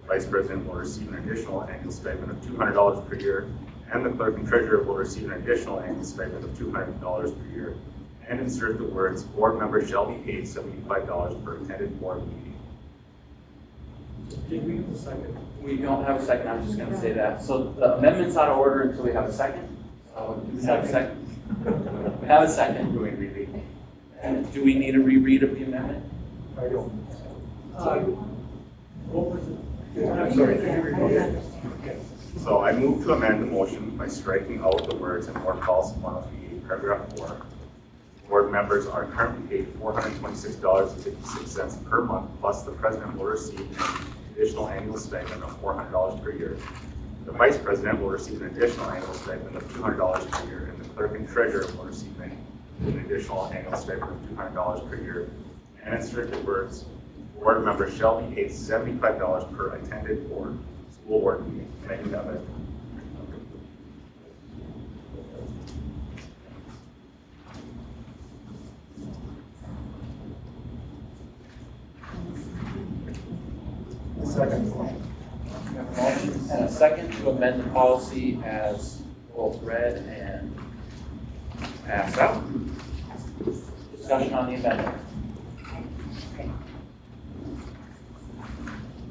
The vice president will receive an additional annual stipend of $200 per year, and the clerk and treasurer will receive an additional annual stipend of $200 per year. And insert the words, board members shall be paid $75 per attended board meeting. Did we have a second? We don't have a second, I was just gonna say that. So the amendment's out of order until we have a second. So do we have a second? We have a second. Do we reread? And do we need a reread of the amendment? I don't. What was it? Yeah. I'm sorry. Can you repeat it? So I move to amend the motion by striking out the words in Board Policy 103, paragraph 4. Board members are currently paid $426.56 per month, plus the president will receive an additional annual stipend of $400 per year. The vice president will receive an additional annual stipend of $200 per year, and the clerk and treasurer will receive an additional annual stipend of $200 per year. And insert the words, board members shall be paid $75 per attended school board meeting. Can I do that? Second. We have a motion and a second to amend the policy as both read and passed out. Discussion on the amendment.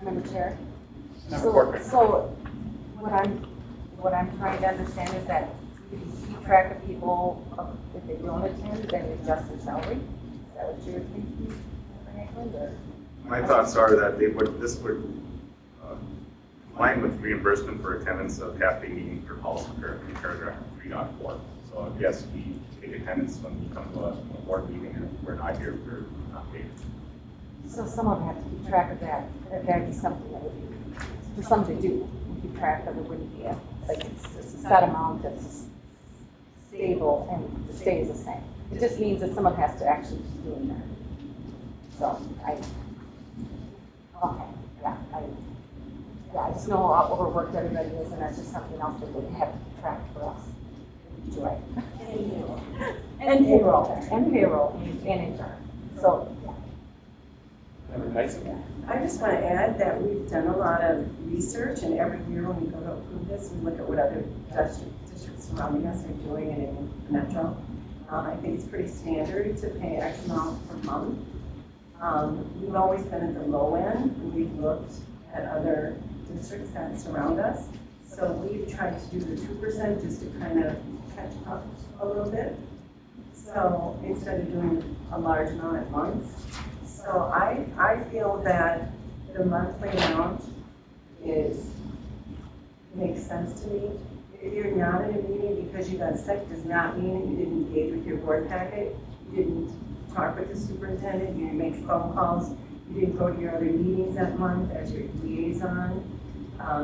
Member Chair? Member Corcoran. So what I'm trying to understand is that you keep track of people, if they don't attend, then you adjust their salary? Is that what you're thinking, Member Haglund, or? My thoughts are that this would combine with reimbursement for attendance of half-day meeting for policy paragraph 3.4. So yes, we take attendance when we come to a board meeting and we're not here, we're not paid. So someone have to keep track of that. That'd be something that would be, for some to do, keep track of it wouldn't be like it's a set amount that's stable and stays the same. It just means that someone has to actually be doing that. So I just know how overworked everybody is, and that's just something else that they have to keep track for us. Right. And payroll. And payroll, and HR. So, Member Tyson? I just want to add that we've done a lot of research, and every year when we go to approve this, we look at what other districts surrounding us are doing and in Metro. I think it's pretty standard to pay X amount per month. We've always been at the low end, and we've looked at other districts that surround us. So we've tried to do the 2% just to kind of catch up a little bit. So instead of doing a large amount at once. So I feel that the monthly amount makes sense to me. If you're not in a meeting because you got sick, does not mean that you didn't engage with your board packet, you didn't talk with the superintendent, you didn't make phone calls, you didn't go to your other meetings that month as your liaison,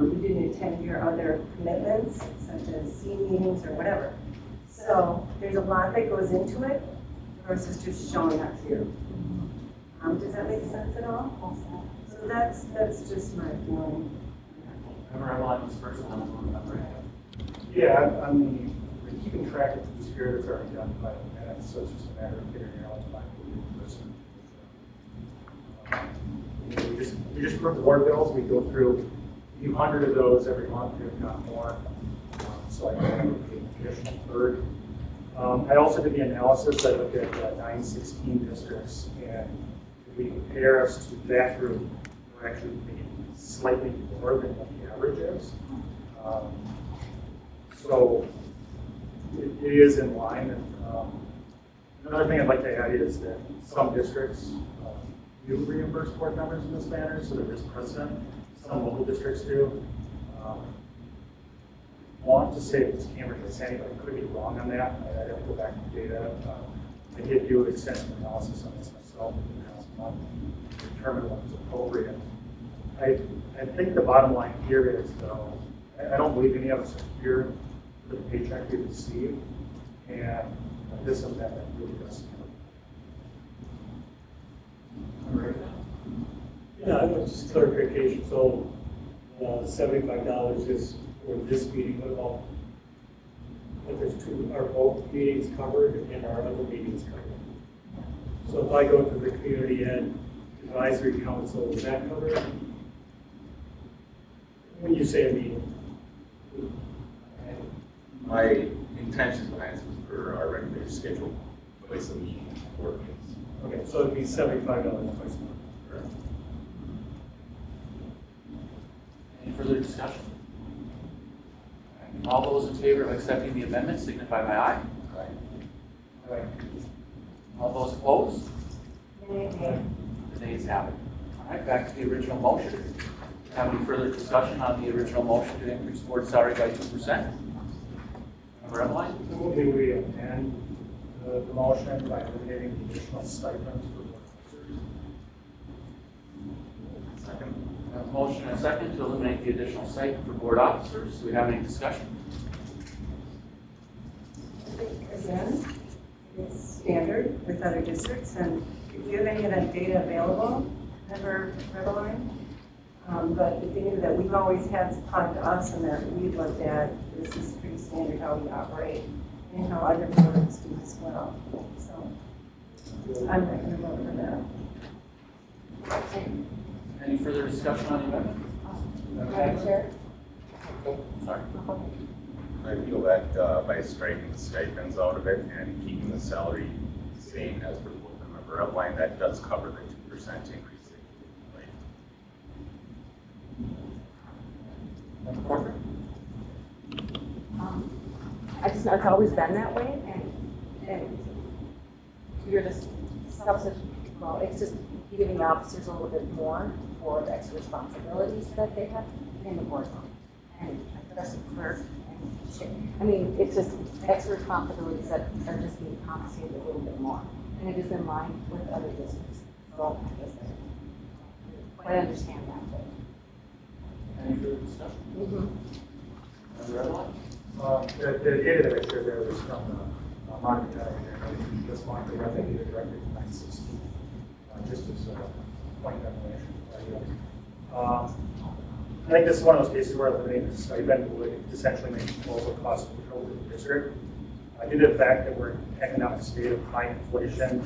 you didn't attend your other commitments, such as C meetings or whatever. So there's a lot that goes into it versus just showing up here. Does that make sense at all? So that's just my feeling. Member Emeline was first on the member. Yeah, I mean, we're keeping track of the spirit that's already done, but it's just a matter of figuring out what to do. We just approve the board bills, we go through a few hundred of those every month, if not more. So I can have an additional third. I also did the analysis, I looked at 916 districts, and if we compare us to that group, we're actually paying slightly more than what the average is. So it is in line. And, another thing I'd like to add is that some districts do reimburse board members in this manner, so there is precedent. Some local districts do. Want to say it's Cambridge or Sandy, but I could be wrong on that. I'd have to go back to the data. I did do an extensive analysis on this myself in the past month to determine what was appropriate. I think the bottom line here is, though, I don't believe any of us are here for the paycheck we receive. And this amendment really does. Yeah, I have just clarification, so, $75 is for this meeting, what about, if there's two, are both meetings covered and our other meetings covered? So if I go to the Community Ed Advisory Council, is that covered? When you say a meeting? My intention behind this was for our regular schedule, place of meeting, board meetings. Okay, so it'd be $75 twice a month. Correct. Any further discussion? All those in favor of accepting the amendment signify by aye. Right. All those opposed? Nay. The nays have it. All right, back to the original motion. Have any further discussion on the original motion to increase board salary by 2%? Member Emeline? Moving we amend the motion by eliminating the additional stipends for board officers. Second. We have a motion and a second to eliminate the additional stipend for board officers. Do we have any discussion? Again, it's standard with other districts, and if you have any of that data available, never Reveline. But the thing is that we've always had to talk to us and that we've looked at, this is pretty standard how we operate and how other boards do as well. So I'm not going to vote for that. Any further discussion on the amendment? Madam Chair? Sorry. I feel that by striking the stipends out of it and keeping the salary the same as for board member outline, that does cover the 2% increase. Right? Member Corcoran? I just know it's always been that way, and you're just well, it's just giving the officers a little bit more for the extra responsibilities that they have in the boardroom. And that's clerk. I mean, it's just extra responsibilities that are just being compensated a little bit more. And it is in line with other districts. So I guess I understand that. Any further discussion? Member Emeline? The data that I shared there was from Monica County, this month, the revenue director is 960, just as a point of information. I think this is one of those cases where eliminating the stipend would essentially make the total cost control to the district. Due to the fact that we're in an economic state of high inflation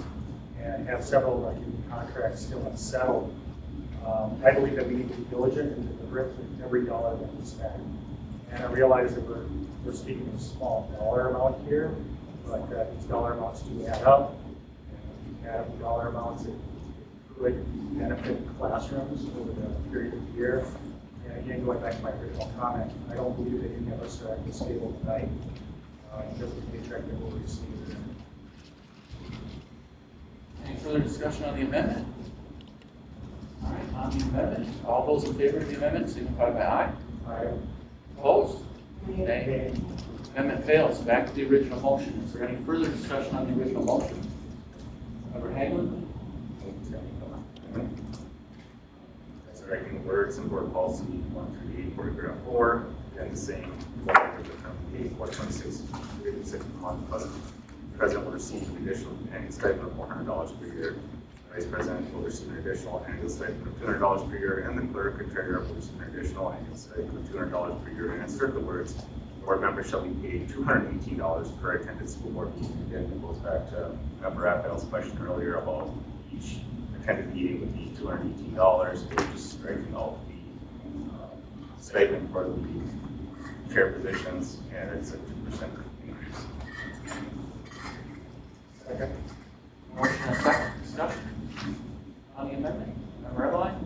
and have several of our union contracts still unsettled, I believe that we need to be diligent and deliberate with every dollar that we spend. And I realize that we're speaking of a small dollar amount here, but these dollar amounts do add up. And we have dollar amounts that could benefit classrooms over the period of the year. And again, going back to my original comment, I don't believe that any of us are at this table tonight because of the paycheck that we'll receive. Any further discussion on the amendment? All right, on the amendment, all those in favor of the amendment signify by aye. Aye. Opposed? Nay. Amendment fails. Back to the original motion. Is there any further discussion on the original motion? Member Hagelin? Striking words in board policy 138, paragraph 4, and the same, from 426, 36 month plus. President will receive an additional annual stipend of $400 per year. Vice President will receive an additional annual stipend of $200 per year, and the clerk and treasurer will receive an additional annual stipend of $200 per year. And insert the words, board members shall be paid $218 per attended school board meeting. Again, it goes back to Member Raphael's question earlier about each attended meeting would be $218. They're just striking out the stipend for the chair positions, and it's a 2% increase. Second. Motion and second. Discussion on the amendment. Member Emeline?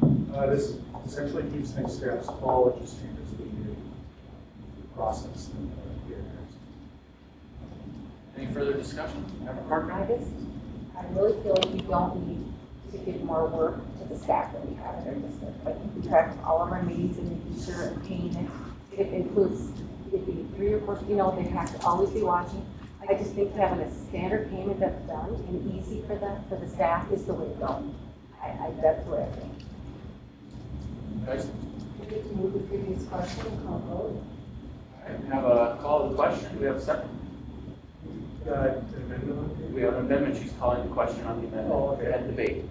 This essentially keeps things status quo, it just changes the process. Any further discussion? Member Parker? I really feel like we don't need to give more work to the staff that we have in our district. Like, we track all of our meetings and making sure and paying it. It includes, it be 3 or 4, they have to always be watching. I just think having a standard payment that's done and easy for the staff is the way to go. That's what I think. Guys? We need to move the previous question and call vote. All right, we have a call to the question. Do we have a second? got an amendment on it? We have an amendment, she's calling the question on the amendment. Oh, okay. And debate. Do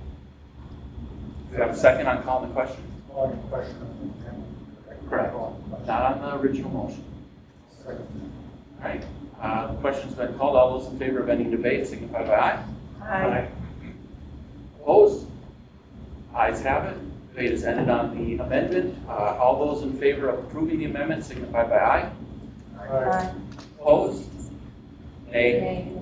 we have a second on calling the question? Calling the question. Correct. Not on the original motion. All right, the question's been called. All those in favor of ending debate signify by aye. Aye. Opposed? Ayes have it. Debate is ended on the amendment. All those in favor of approving the amendment signify by aye. Aye. Opposed? Nay.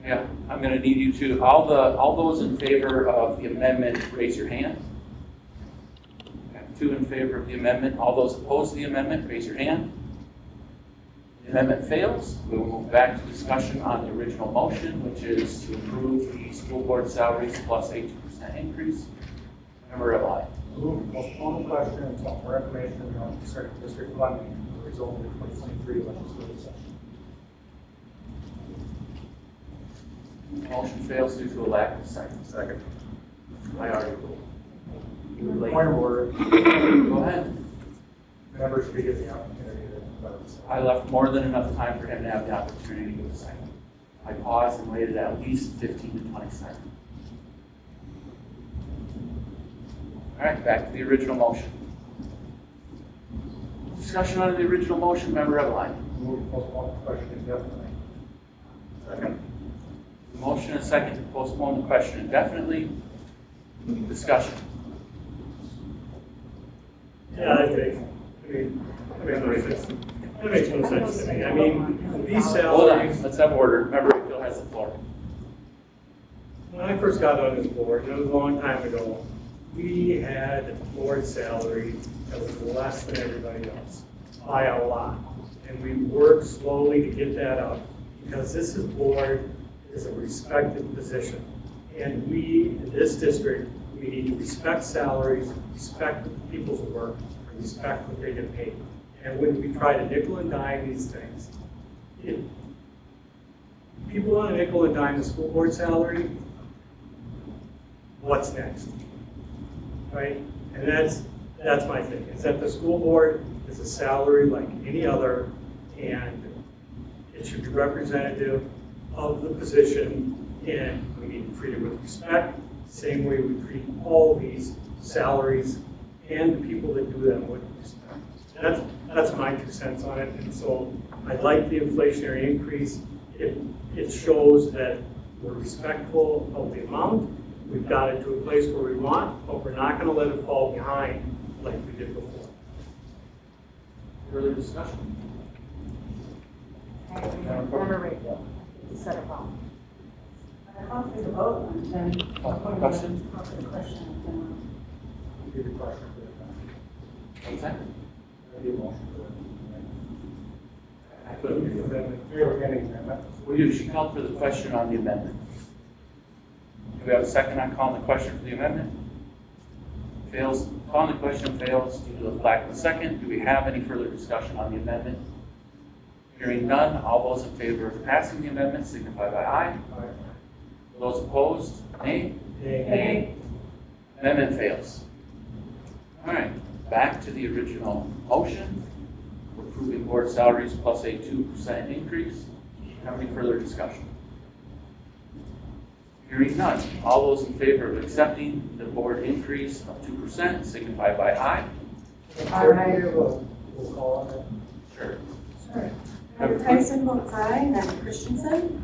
Yeah, I'm going to need you to, all those in favor of the amendment, raise your hand. I have 2 in favor of the amendment. All those opposed to the amendment, raise your hand. The amendment fails. We will move back to discussion on the original motion, which is to approve the school board salaries plus a 2% increase. Member Eberlein. Move to postpone the question until more information on certain district funding will result in the 2023 legislative session. Motion fails due to a lack of a second. Second. I already ruled. You were late. Point of order. Go ahead. Members should be given the opportunity to vote. I left more than enough time for him to have the opportunity to give a second. I paused and waited at least 15 to 20 seconds. All right, back to the original motion. Discussion on the original motion, Member Eberlein. Move to postpone the question indefinitely. Second. Motion and second to postpone the question indefinitely. Discussion. Yeah, that makes no sense to me. I mean, these Hold salaries. on, let's have order. Member Wakefield has the floor. When I first got on this board, and it was a long time ago, we had a board salary that was less than everybody else by a lot. And we worked slowly to get that up because this board is a respected position. And we, in this district, we need to respect salaries, respect people's work, and respect what they get paid. And when we try to nickel and dime these things, people want to nickel and dime the school board salary, what's next? Right? And that's my thing, is that the school board is a salary like any other, and it should be representative of the position, and we need to treat it with respect, same way we treat all these salaries and the people that do them with respect. That's my 2 cents on it, and so I like the inflationary increase. It shows that we're respectful of the amount. We've got it to a place where we want, but we're not going to let it fall behind like we did before. Further discussion? Member Wakefield, you said it wrong. I call for the vote and then. Question? Call for the question. Repeat the question. What's that? Repeat the motion. I couldn't hear you. We have any amendment? Well, she called for the question on the amendment. Do we have a second on calling the question for the amendment? Fails. Calling the question fails due to the lack of a second. Do we have any further discussion on the amendment? Hearing none, all those in favor of passing the amendment signify by aye. Aye. Those opposed, nay. Nay. Amendment fails. All right, back to the original motion. We're approving board salaries plus a 2% increase. Have any further discussion? Hearing none. All those in favor of accepting the board increase of 2% signify by aye. Aye. We'll call on it. Sure. Sure. Member Tyson votes aye. Member Christensen?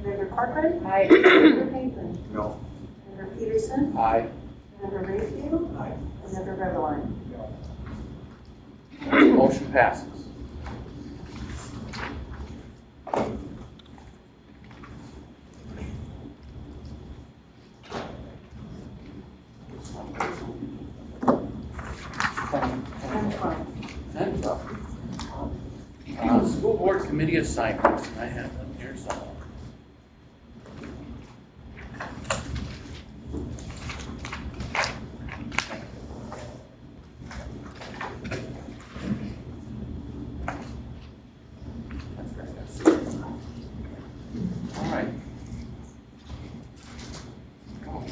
Member Corcoran? Aye. Member Hazen? No. Member Peterson? Aye. Member Rayfield? Aye. And Member Beverline? Motion passes. School board committee assignments, I have them here somewhere. All right. Oh,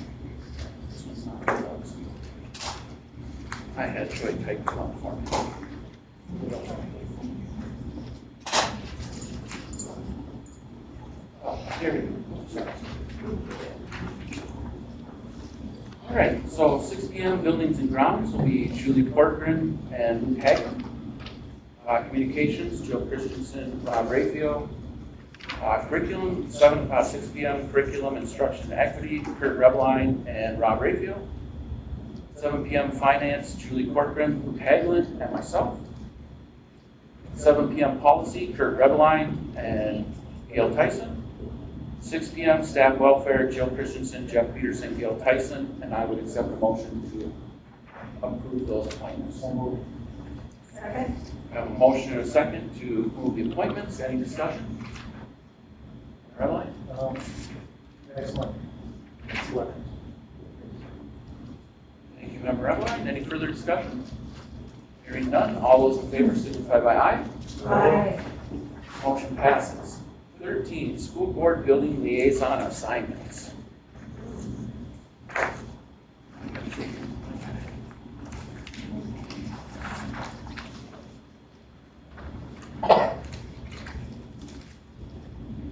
this one's not closed. I had Troy type this one for me. All right, so 6 PM, buildings and grounds will be Julie Corcoran and Luke Hagan. Communications, Joe Christensen, Rob Rayfield. Curriculum, 6 PM, curriculum, instruction, and equity, Kurt Rebline and Rob Rayfield. 7 PM, finance, Julie Corcoran, Luke Haglund, and myself. 7 PM, policy, Kurt Rebline and Gail Tyson. 6 PM, staff welfare, Jill Christensen, Jeff Peterson, Gail Tyson, and I would accept the motion to approve those appointments. Second. I have a motion and a second to approve the appointments. Any discussion? Rebline? Excellent. Excellent. Thank you, Member Rebline. Any further discussion? Hearing none, all those in favor signify by aye. Aye. Motion passes. 13, school board building liaison assignments.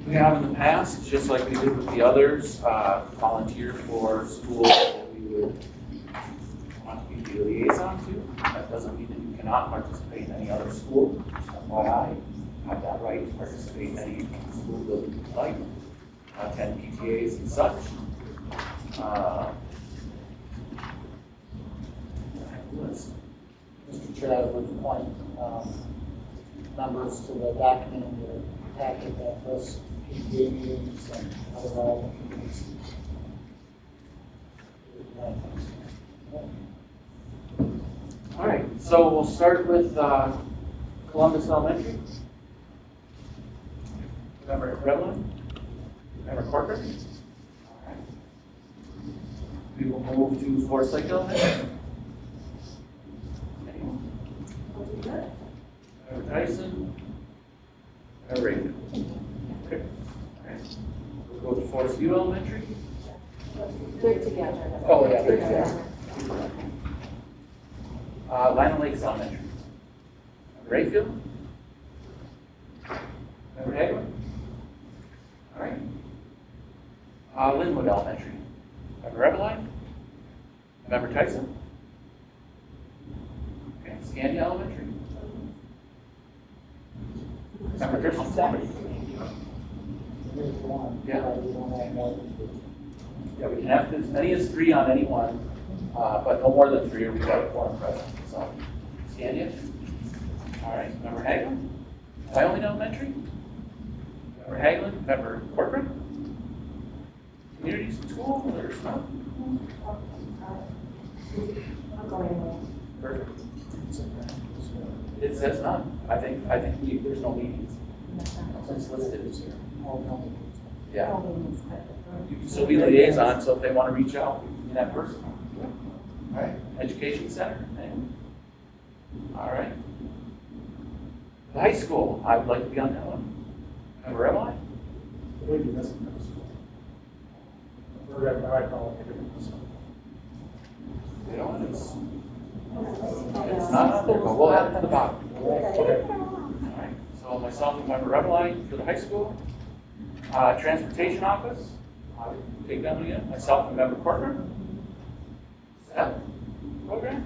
We have in the past, just like we did with the others, volunteer for schools that we would want to be the liaison to. That doesn't mean that you cannot participate in any other school. I have that right to participate in any school building you like, attend PTAs and such. List. Mr. Chair, I would appoint members to the document in the packet that lists PTA meetings and other relevant meetings. All right, so we'll start with Columbus Elementary. Member Rebline? Member Corcoran? All right. We will move to Forest Lake Elementary. Anyone? Member Tyson? Member Reagan? Okay. All right. We'll go to Forest View Elementary. They're together. Oh, yeah, they're together. Lina Lakes Elementary. Member Rayfield? Member Haglund? All right. Linwood Elementary. Member Rebline? Member Tyson? Okay. Scandia Elementary. Member Christensen? Yeah. Yeah, we can have as many as 3 on any one, but no more than 3 or we've got a quorum present. So, Scandia? All right. Member Haglund? Wyoming Elementary? Member Haglund? Member Corcoran? Community school? There's none? Perfect. It says none. I think there's no meetings. It's listed as here. Yeah. You can still be liaison, so if they want to reach out, you can be that person. All right. Education Center. Anyone? All right. The high school, I would like to be on that one. Member Rebline? We'd be missing middle school. I call it middle school. You know, it's not on there, but we'll add it to the bottom. Okay. All right. So myself and Member Rebline for the high school. Transportation office, I would take that one again. Myself and Member Corcoran. Staff program.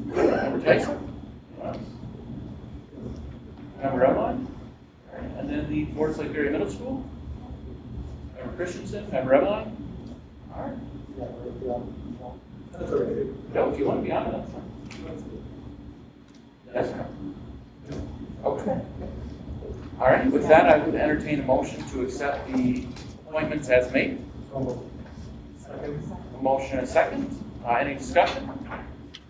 Member Tyson. Member Rebline. All right. And then the Forest Lake Area Middle School. Member Christensen. Member Rebline. All right. That's okay. No, if you want to be on it, that's fine. Yes, ma'am. Okay. All right, with that, I would entertain a motion to accept the appointments as made. Second. A motion and a second. Any discussion?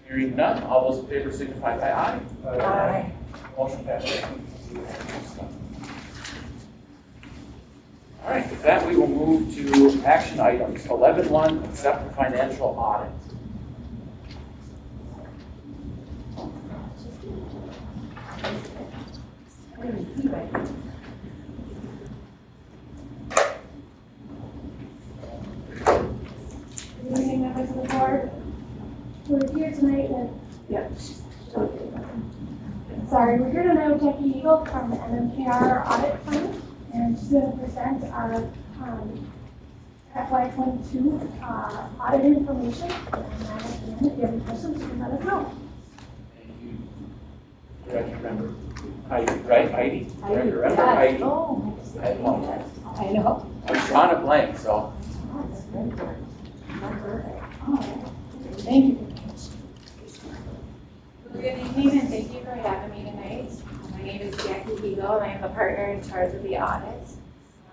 Hearing none, all those in favor signify by aye. Aye. Motion passes. All right, with that, we will move to action items. 11.1, accept the financial audit. Good evening, members of the board. We're here tonight with, we're here tonight with Jackie Eagle from the MMKR Audit Firm, and she's going to present our FY FY22 audit information. And then at the end, if you have any questions, you can let us know. Thank you. Director Member Heidi, right? Heidi? Director Member Yes. Heidi. Oh, I I know. was drawing a blank, so. Thank you. Good evening, and thank you for having me tonight. My name is Jackie Eagle, and I am the partner in charge of the audit.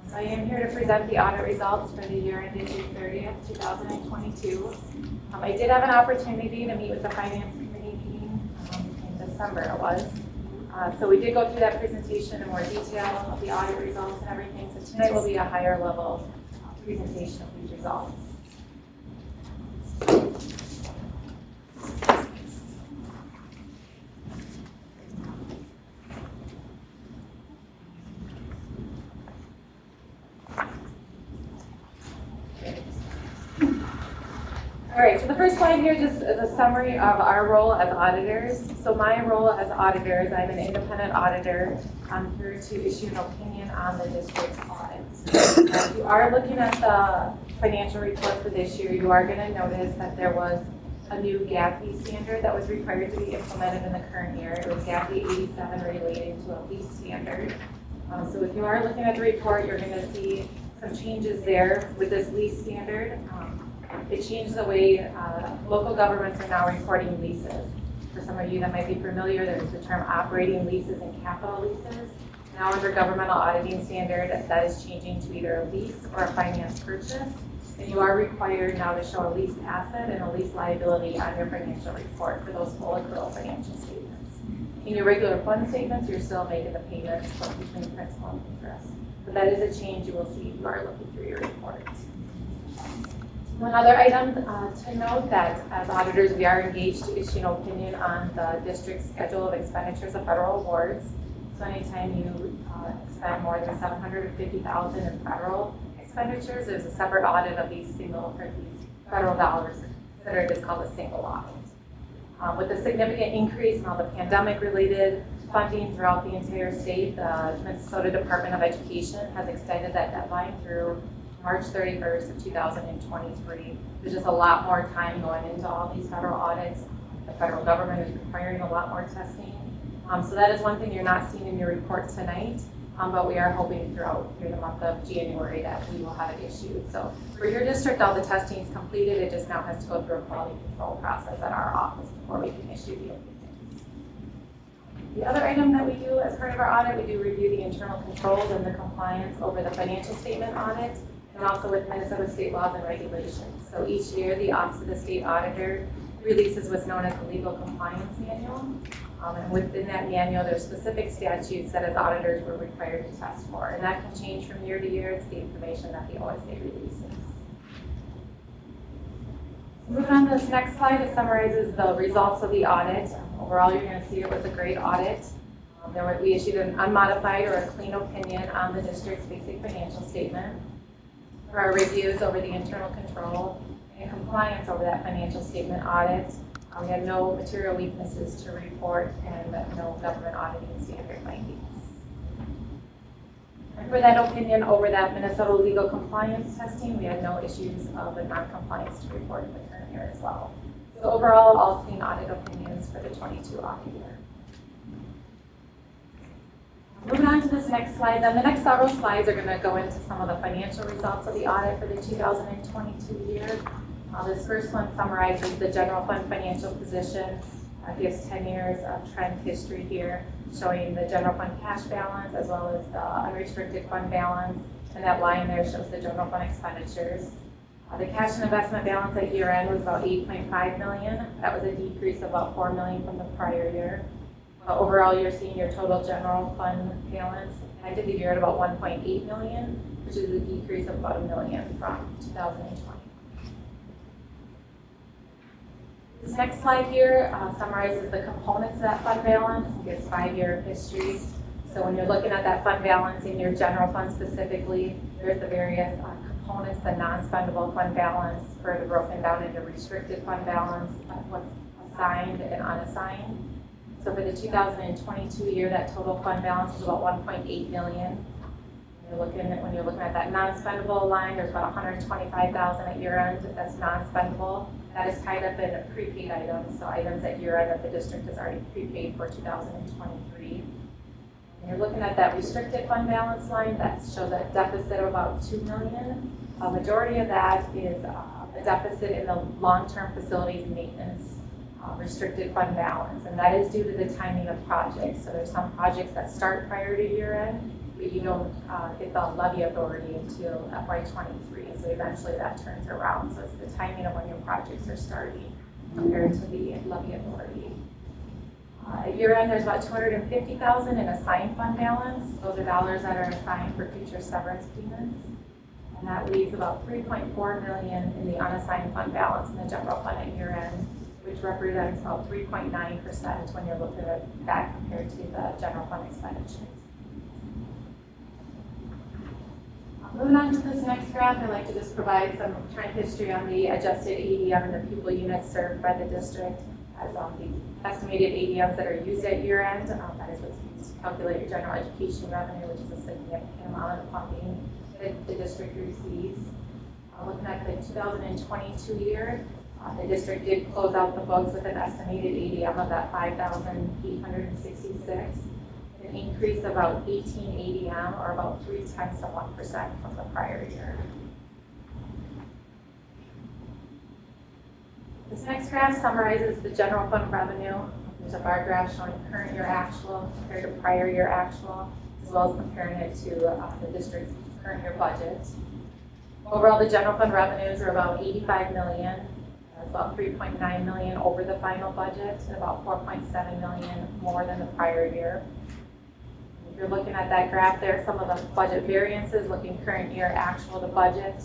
So I am here to present the audit results for the year ended June 30th, 2022. I did have an opportunity to meet with the finance committee meeting in December it was. So we did go through that presentation in more detail of the audit results and everything. So tonight will be a higher level presentation of these results. All right, so the first slide here just is a summary of our role as auditors. So my role as auditors, I'm an independent auditor. I'm here to issue an opinion on the district's audits. If you are looking at the financial report for this year, you are going to notice that there was a new GAFI standard that was required to be implemented in the current year. It was GAFI 87 relating to a lease standard. So if you are looking at the report, you're going to see some changes there with this lease standard. It changed the way local governments are now reporting leases. For some of you that might be familiar, there's the term operating leases and capital leases. Now under governmental auditing standard, that is changing to either a lease or a finance purchase. And you are required now to show a lease asset and a lease liability on your financial report for those full accrual financial statements. In your regular fund statements, you're still making the payments between principal and interest. But that is a change you will see if you are looking through your reports. One other item to note that as auditors, we are engaged to issue an opinion on the district's schedule of expenditures of federal awards. So anytime you spend more than $750,000 in federal expenditures, there's a separate audit of these federal dollars considered is called a single audit. With the significant increase in all the pandemic-related funding throughout the entire state, the Minnesota Department of Education has extended that deadline through March 31st of 2023. There's just a lot more time going into all these federal audits. The federal government is requiring a lot more testing. So that is one thing you're not seeing in your report tonight, but we are hoping throughout the month of January that we will have it issued. So for your district, all the testing is completed. It just now has to go through a quality control process at our office before we can issue the opinions. The other item that we do as part of our audit, we do review the internal controls and the compliance over the financial statement audit, and also with Minnesota state laws and regulations. So each year, the Office of the State Auditor releases what's known as the Legal Compliance Manual. And within that manual, there's specific statutes that as auditors we're required to test for. And that can change from year to year. It's the information that the OSA releases. Moving on to this next slide, it summarizes the results of the audit. Overall, you're going to see it was a great audit. We issued an unmodified or a clean opinion on the district's basic financial statement. For our reviews over the internal control and compliance over that financial statement audit, we had no material weaknesses to report and no government auditing standard findings. And for that opinion over that Minnesota legal compliance testing, we had no issues of a non-compliance to report in the current year as well. So overall, all clean audit opinions for the 22 audit year. Moving on to this next slide, then the next several slides are going to go into some of the financial results of the audit for the 2022 year. This first one summarizes the general fund financial position. Gives 10 years of trend history here, showing the general fund cash balance as well as the unrestricted fund balance. And that line there shows the general fund expenditures. The cash and investment balance at year end was about $8.5 million. That was a decrease of about $4 million from the prior year. Overall, you're seeing your total general fund balance ended the year at about $1.8 million, which is a decrease of about $1 million from 2020. This next slide here summarizes the components of that fund balance. It gives 5-year history. So when you're looking at that fund balance in your general fund specifically, there's the various components, the non-spendable fund balance, further broken down into restricted fund balance, what's assigned and unassigned. So for the 2022 year, that total fund balance is about $1.8 million. When you're looking at that non-spendable line, there's about $125,000 at year end that's non-spendable. That is tied up in prepaid items, so items at year end that the district has already prepaid for 2023. When you're looking at that restricted fund balance line, that shows a deficit of about $2 million. A majority of that is a deficit in the long-term facilities maintenance restricted fund balance, and that is due to the timing of projects. So there's some projects that start prior to year end, but you don't get the levy authority until FY23. So eventually that turns around. So it's the timing of when your projects are starting compared to the levy authority. At year end, there's about $250,000 in assigned fund balance. Those are dollars that are assigned for future severance payments. And that leaves about $3.4 million in the unassigned fund balance in the general fund at year end, which represents about 3.9% when you're looking at that compared to the general fund expenditures. Moving on to this next graph, I'd like to just provide some trend history on the adjusted ADM and the pupil units served by the district, as the estimated ADMs that are used at year end. That is what's used to calculate your general education revenue, which is a significant amount of funding that the district receives. Looking at the 2022 year, the district did close out the books with an estimated ADM of that 5,866. An increase of about 18 ADM, or about 0.3% from the prior year. This next graph summarizes the general fund revenue. There's a bar graph showing current year actual compared to prior year actual, as well as comparing it to the district's current year budget. Overall, the general fund revenues are about $85 million. That's about $3.9 million over the final budget, and about $4.7 million more than the prior year. If you're looking at that graph there, some of the budget variances, looking current year actual to budget.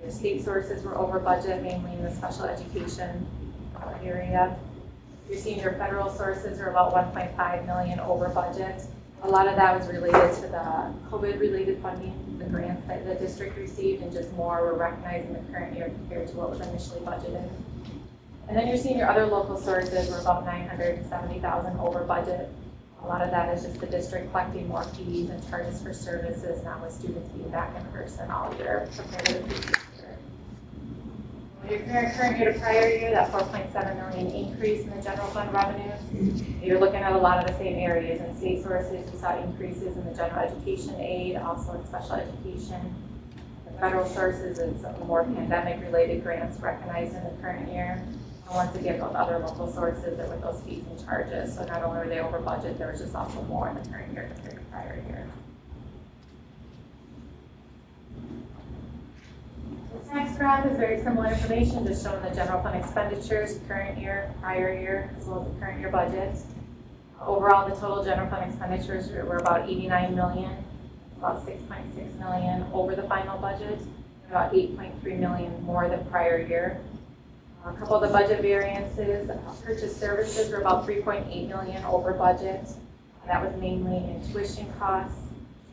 Your state sources were over budget, mainly in the special education area. You're seeing your federal sources are about $1.5 million over budget. A lot of that was related to the COVID-related funding, the grants that the district received, and just more were recognized in the current year compared to what was initially budgeted. And then you're seeing your other local sources were about $970,000 over budget. A lot of that is just the district collecting more fees and charges for services now with students being back in person all year compared to the previous year. When you're comparing current year to prior year, that $4.7 million increase in the general fund revenue, you're looking at a lot of the same areas. In state sources, you saw increases in the general education aid, also in special education. The federal sources is more pandemic-related grants recognized in the current year. And once again, those other local sources that with those fees and charges. So not only were they over budget, there was just also more in the current year compared to prior year. This next graph is very similar information, just showing the general fund expenditures, current year, prior year, as well as the current year budget. Overall, the total general fund expenditures were about $89 million, about $6.6 million over the final budget, and about $8.3 million more than prior year. A couple of the budget variances, purchase services were about $3.8 million over budget. That was mainly in tuition costs,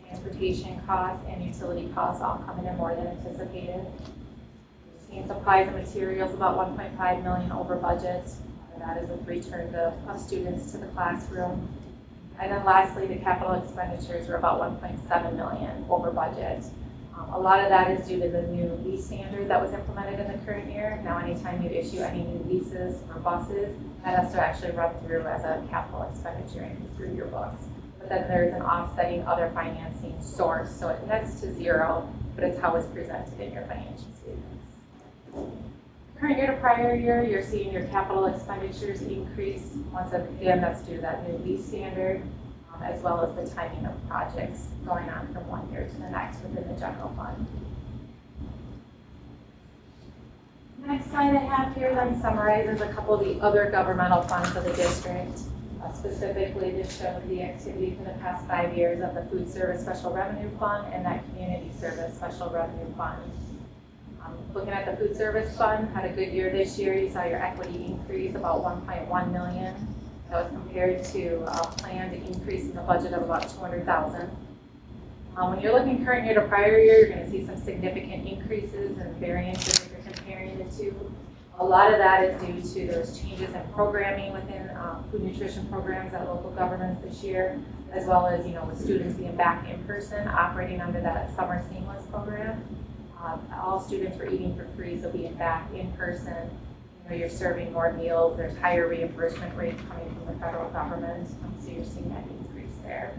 transportation costs, and utility costs, all coming in more than anticipated. Seeing supplies and materials about $1.5 million over budget. That is with return of students to the classroom. And then lastly, the capital expenditures were about $1.7 million over budget. A lot of that is due to the new lease standard that was implemented in the current year. Now, anytime you issue any new leases for buses, that has to actually run through as a capital expenditure and through your books. But then there's an offsetting other financing source, so it nets to zero, but it's how it's presented in your financial statements. Current year to prior year, you're seeing your capital expenditures increase. Once again, that's due to that new lease standard, as well as the timing of projects going on from one year to the next within the general fund. The next slide I have here then summarizes a couple of the other governmental funds of the district. Specifically, this shows the activity for the past 5 years of the Food Service Special Revenue Fund and that Community Service Special Revenue Fund. Looking at the Food Service Fund, had a good year this year. You saw your equity increase about $1.1 million. That was compared to a planned increase in the budget of about $200,000. When you're looking current year to prior year, you're going to see some significant increases and variances if you're comparing the two. A lot of that is due to those changes in programming within food nutrition programs at local governments this year. as well as, with students being back in person, operating under that summer seamless program. All students were eating for free, so being back in person, you're serving more meals, there's higher reimbursement rates coming from the federal government, so you're seeing that increase there.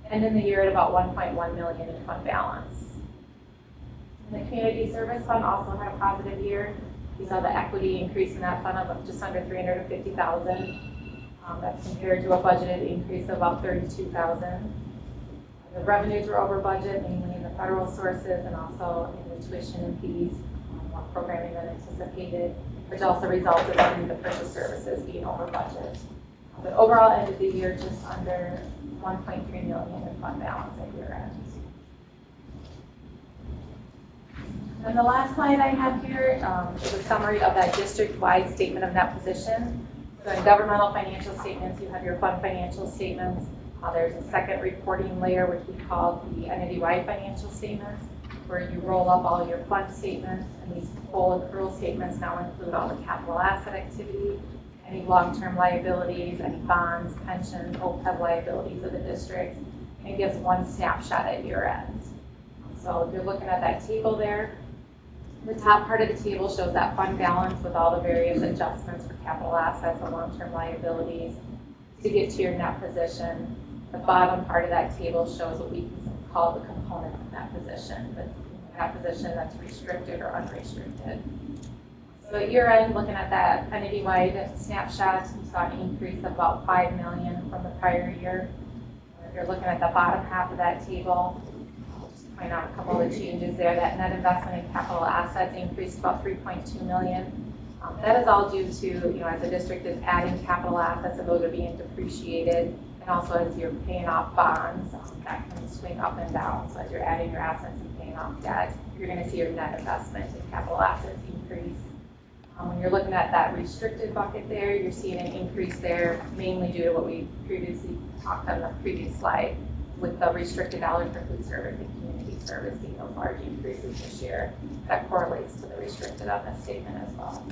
And in the year at about 1.1 million in fund balance. And the community service fund also had a positive year. We saw the equity increase in that fund of just under 350,000. That's compared to a budgeted increase of about 32,000. The revenues were over budget, mainly in the federal sources and also in the tuition and fees, more programming than anticipated, which also resulted in the purchase services being over budget. But overall, ended the year just under 1.3 million in fund balance at year end. And the last slide I have here is a summary of that district-wide statement of net position. So in governmental financial statements, you have your fund financial statements. There's a second reporting layer, which we call the entity-wide financial statements, where you roll up all your fund statements, and these full accrual statements now include all the capital asset activity, any long-term liabilities, any bonds, pensions, OPEB liabilities of the district, and it gives one snapshot at year end. So if you're looking at that table there, the top part of the table shows that fund balance with all the various adjustments for capital assets and long-term liabilities to get to your net position. The bottom part of that table shows what we call the component of net position, the net position that's restricted or unrestricted. So at year end, looking at that entity-wide snapshot, we saw an increase of about 5 million from the prior year. If you're looking at the bottom half of that table, point out a couple of the changes there. That net investment in capital assets increased about 3.2 million. That is all due to, as the district is adding capital assets and those are being depreciated, and also as you're paying off bonds, that can swing up and down. So as you're adding your assets and paying off debt, you're going to see your net investment in capital assets increase. When you're looking at that restricted bucket there, you're seeing an increase there, mainly due to what we previously talked on the previous slide, with the restricted dollars for food service and community service seeing those large increases this year. That correlates to the restricted on this statement as well.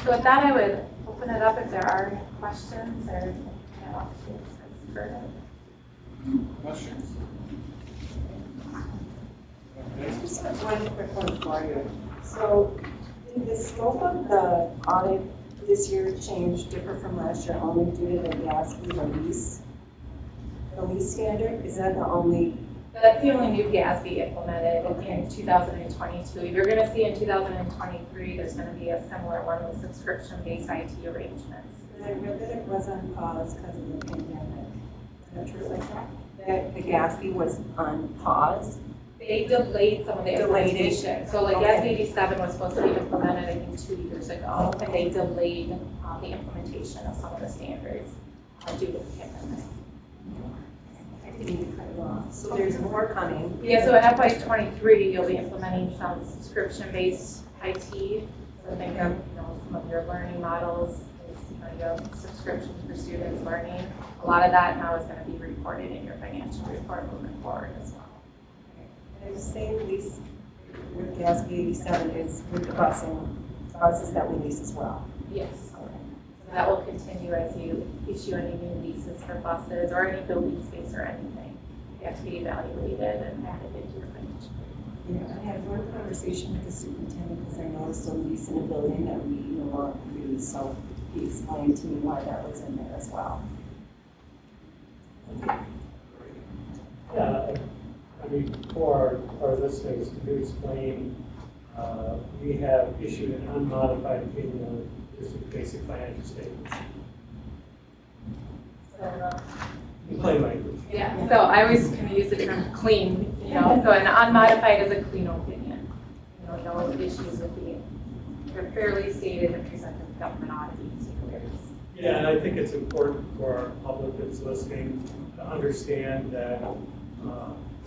So with that, I would open it up if there are any questions or further. Questions? Just one quick one for you. So, did the scope of the audit this year change differ from last year only due to the GASB release? The lease standard, is that the only? That's the only new GASB implemented in 2022. You're going to see in 2023, there's going to be a similar one with subscription-based IT arrangements. I read that it was on pause because of the pandemic. Is that true like that? That the GASB was on pause? They delayed some of the implementation. So like GASB 87 was supposed to be implemented, I think, 2 years ago, and they delayed the implementation of some of the standards due to the pandemic. So there's more coming. Yeah, so in FY23, you'll be implementing some subscription-based IT. So think of, some of your learning models, you have subscriptions for students learning. A lot of that now is going to be reported in your financial report moving forward as well. And the same lease with GASB 87 is with the buses that we lease as well. Yes. So that will continue as you issue any new leases for buses or any building space or anything. You have to be evaluated and added into your financial report. Yeah, I had one conversation with the superintendent because I noticed a lease in a building that we no longer use, so he explained to me why that was in there as well. Yeah, I mean, for our listeners, can you explain, we have issued an unmodified opinion on district basic financial statements. In plain language. Yeah, so I always kind of use the term clean, so an unmodified is a clean opinion. No issues with they're fairly stated and presented government auditing standards. Yeah, and I think it's important for our public that's listening to understand that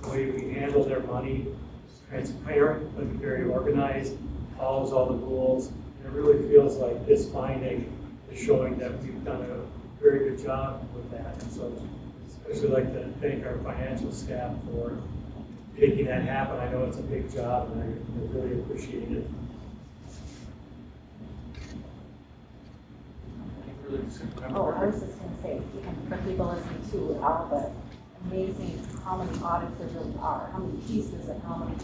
the way we handle their money is transparent, but very organized, follows all the rules, and it really feels like this finding is showing that we've done a very good job with that. And so especially like to thank our financial staff for making that happen. I know it's a big job and I really appreciate it. Further discussion? Oh, I was just gonna say, and for people listening to all the amazing, how many audits there really are, how many pieces and how many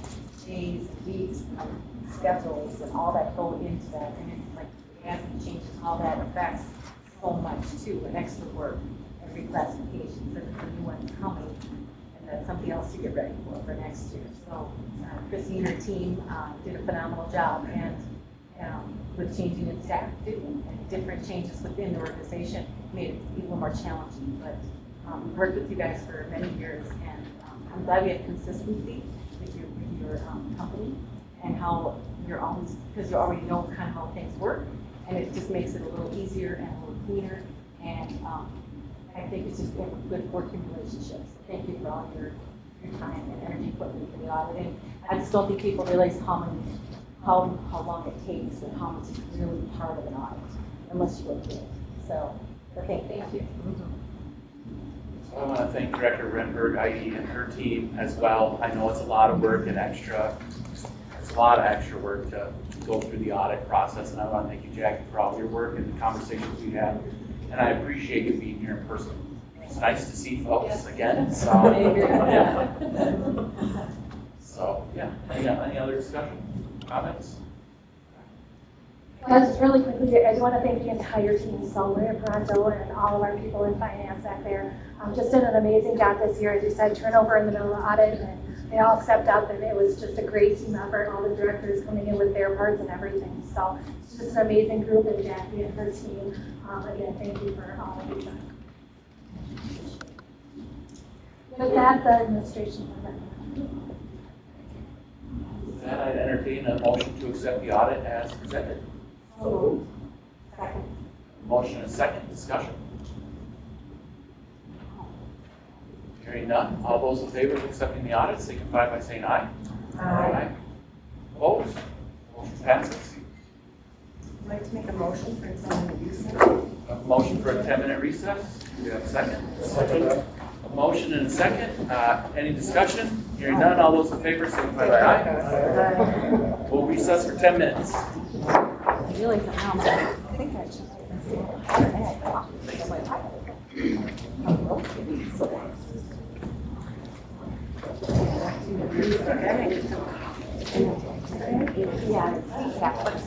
days, weeks, schedules and all that go into that. And it's like, as it changes, how that affects so much too, and extra work and reclassification for the new ones coming. And that's something else to get ready for next year. So Christine and her team did a phenomenal job, and with changing in staff too, and different changes within the organization made it even more challenging. But we worked with you guys for many years, and I'm glad we have consistency with your company, and how you're always, because you already know kind of how things work, and it just makes it a little easier and a little cleaner. And I think it's just a good working relationship. So thank you for all your time and energy put into the audit. And I just don't think people realize how long it takes and how much is really part of an audit, unless you go through it. So thank you. I want to thank Director Renberg, Heidi, and her team as well. I know it's a lot of work and it's a lot of extra work to go through the audit process. And I want to thank you, Jackie, for all your work and the conversations we had. And I appreciate you being here in person. It's nice to see folks again. So, any other discussion, comments? Just really quickly, I just want to thank the entire team, so Maria Paranto and all of our people in finance back there. Just did an amazing job this year. As you said, turnover in the middle of the audit, and they all stepped up, and it was just a great team effort. All the directors coming in with their parts and everything. So it's just an amazing group, and Jackie and her team. Again, thank you for all of your time. With that, the administration will recommend. With that, I'd entertain a motion to accept the audit as presented. Second. Motion and second, discussion. Hearing none, all those in favor of accepting the audit signify by saying aye. Aye. Opposed? Motion passes. I'd like to make a motion for a 10-minute recess. A motion for a 10-minute recess. Do we have a second? Second. A motion and a second. Any discussion? Hearing none, all those in favor signify by aye. We'll recess for 10 minutes. Really, I think I should. Yeah,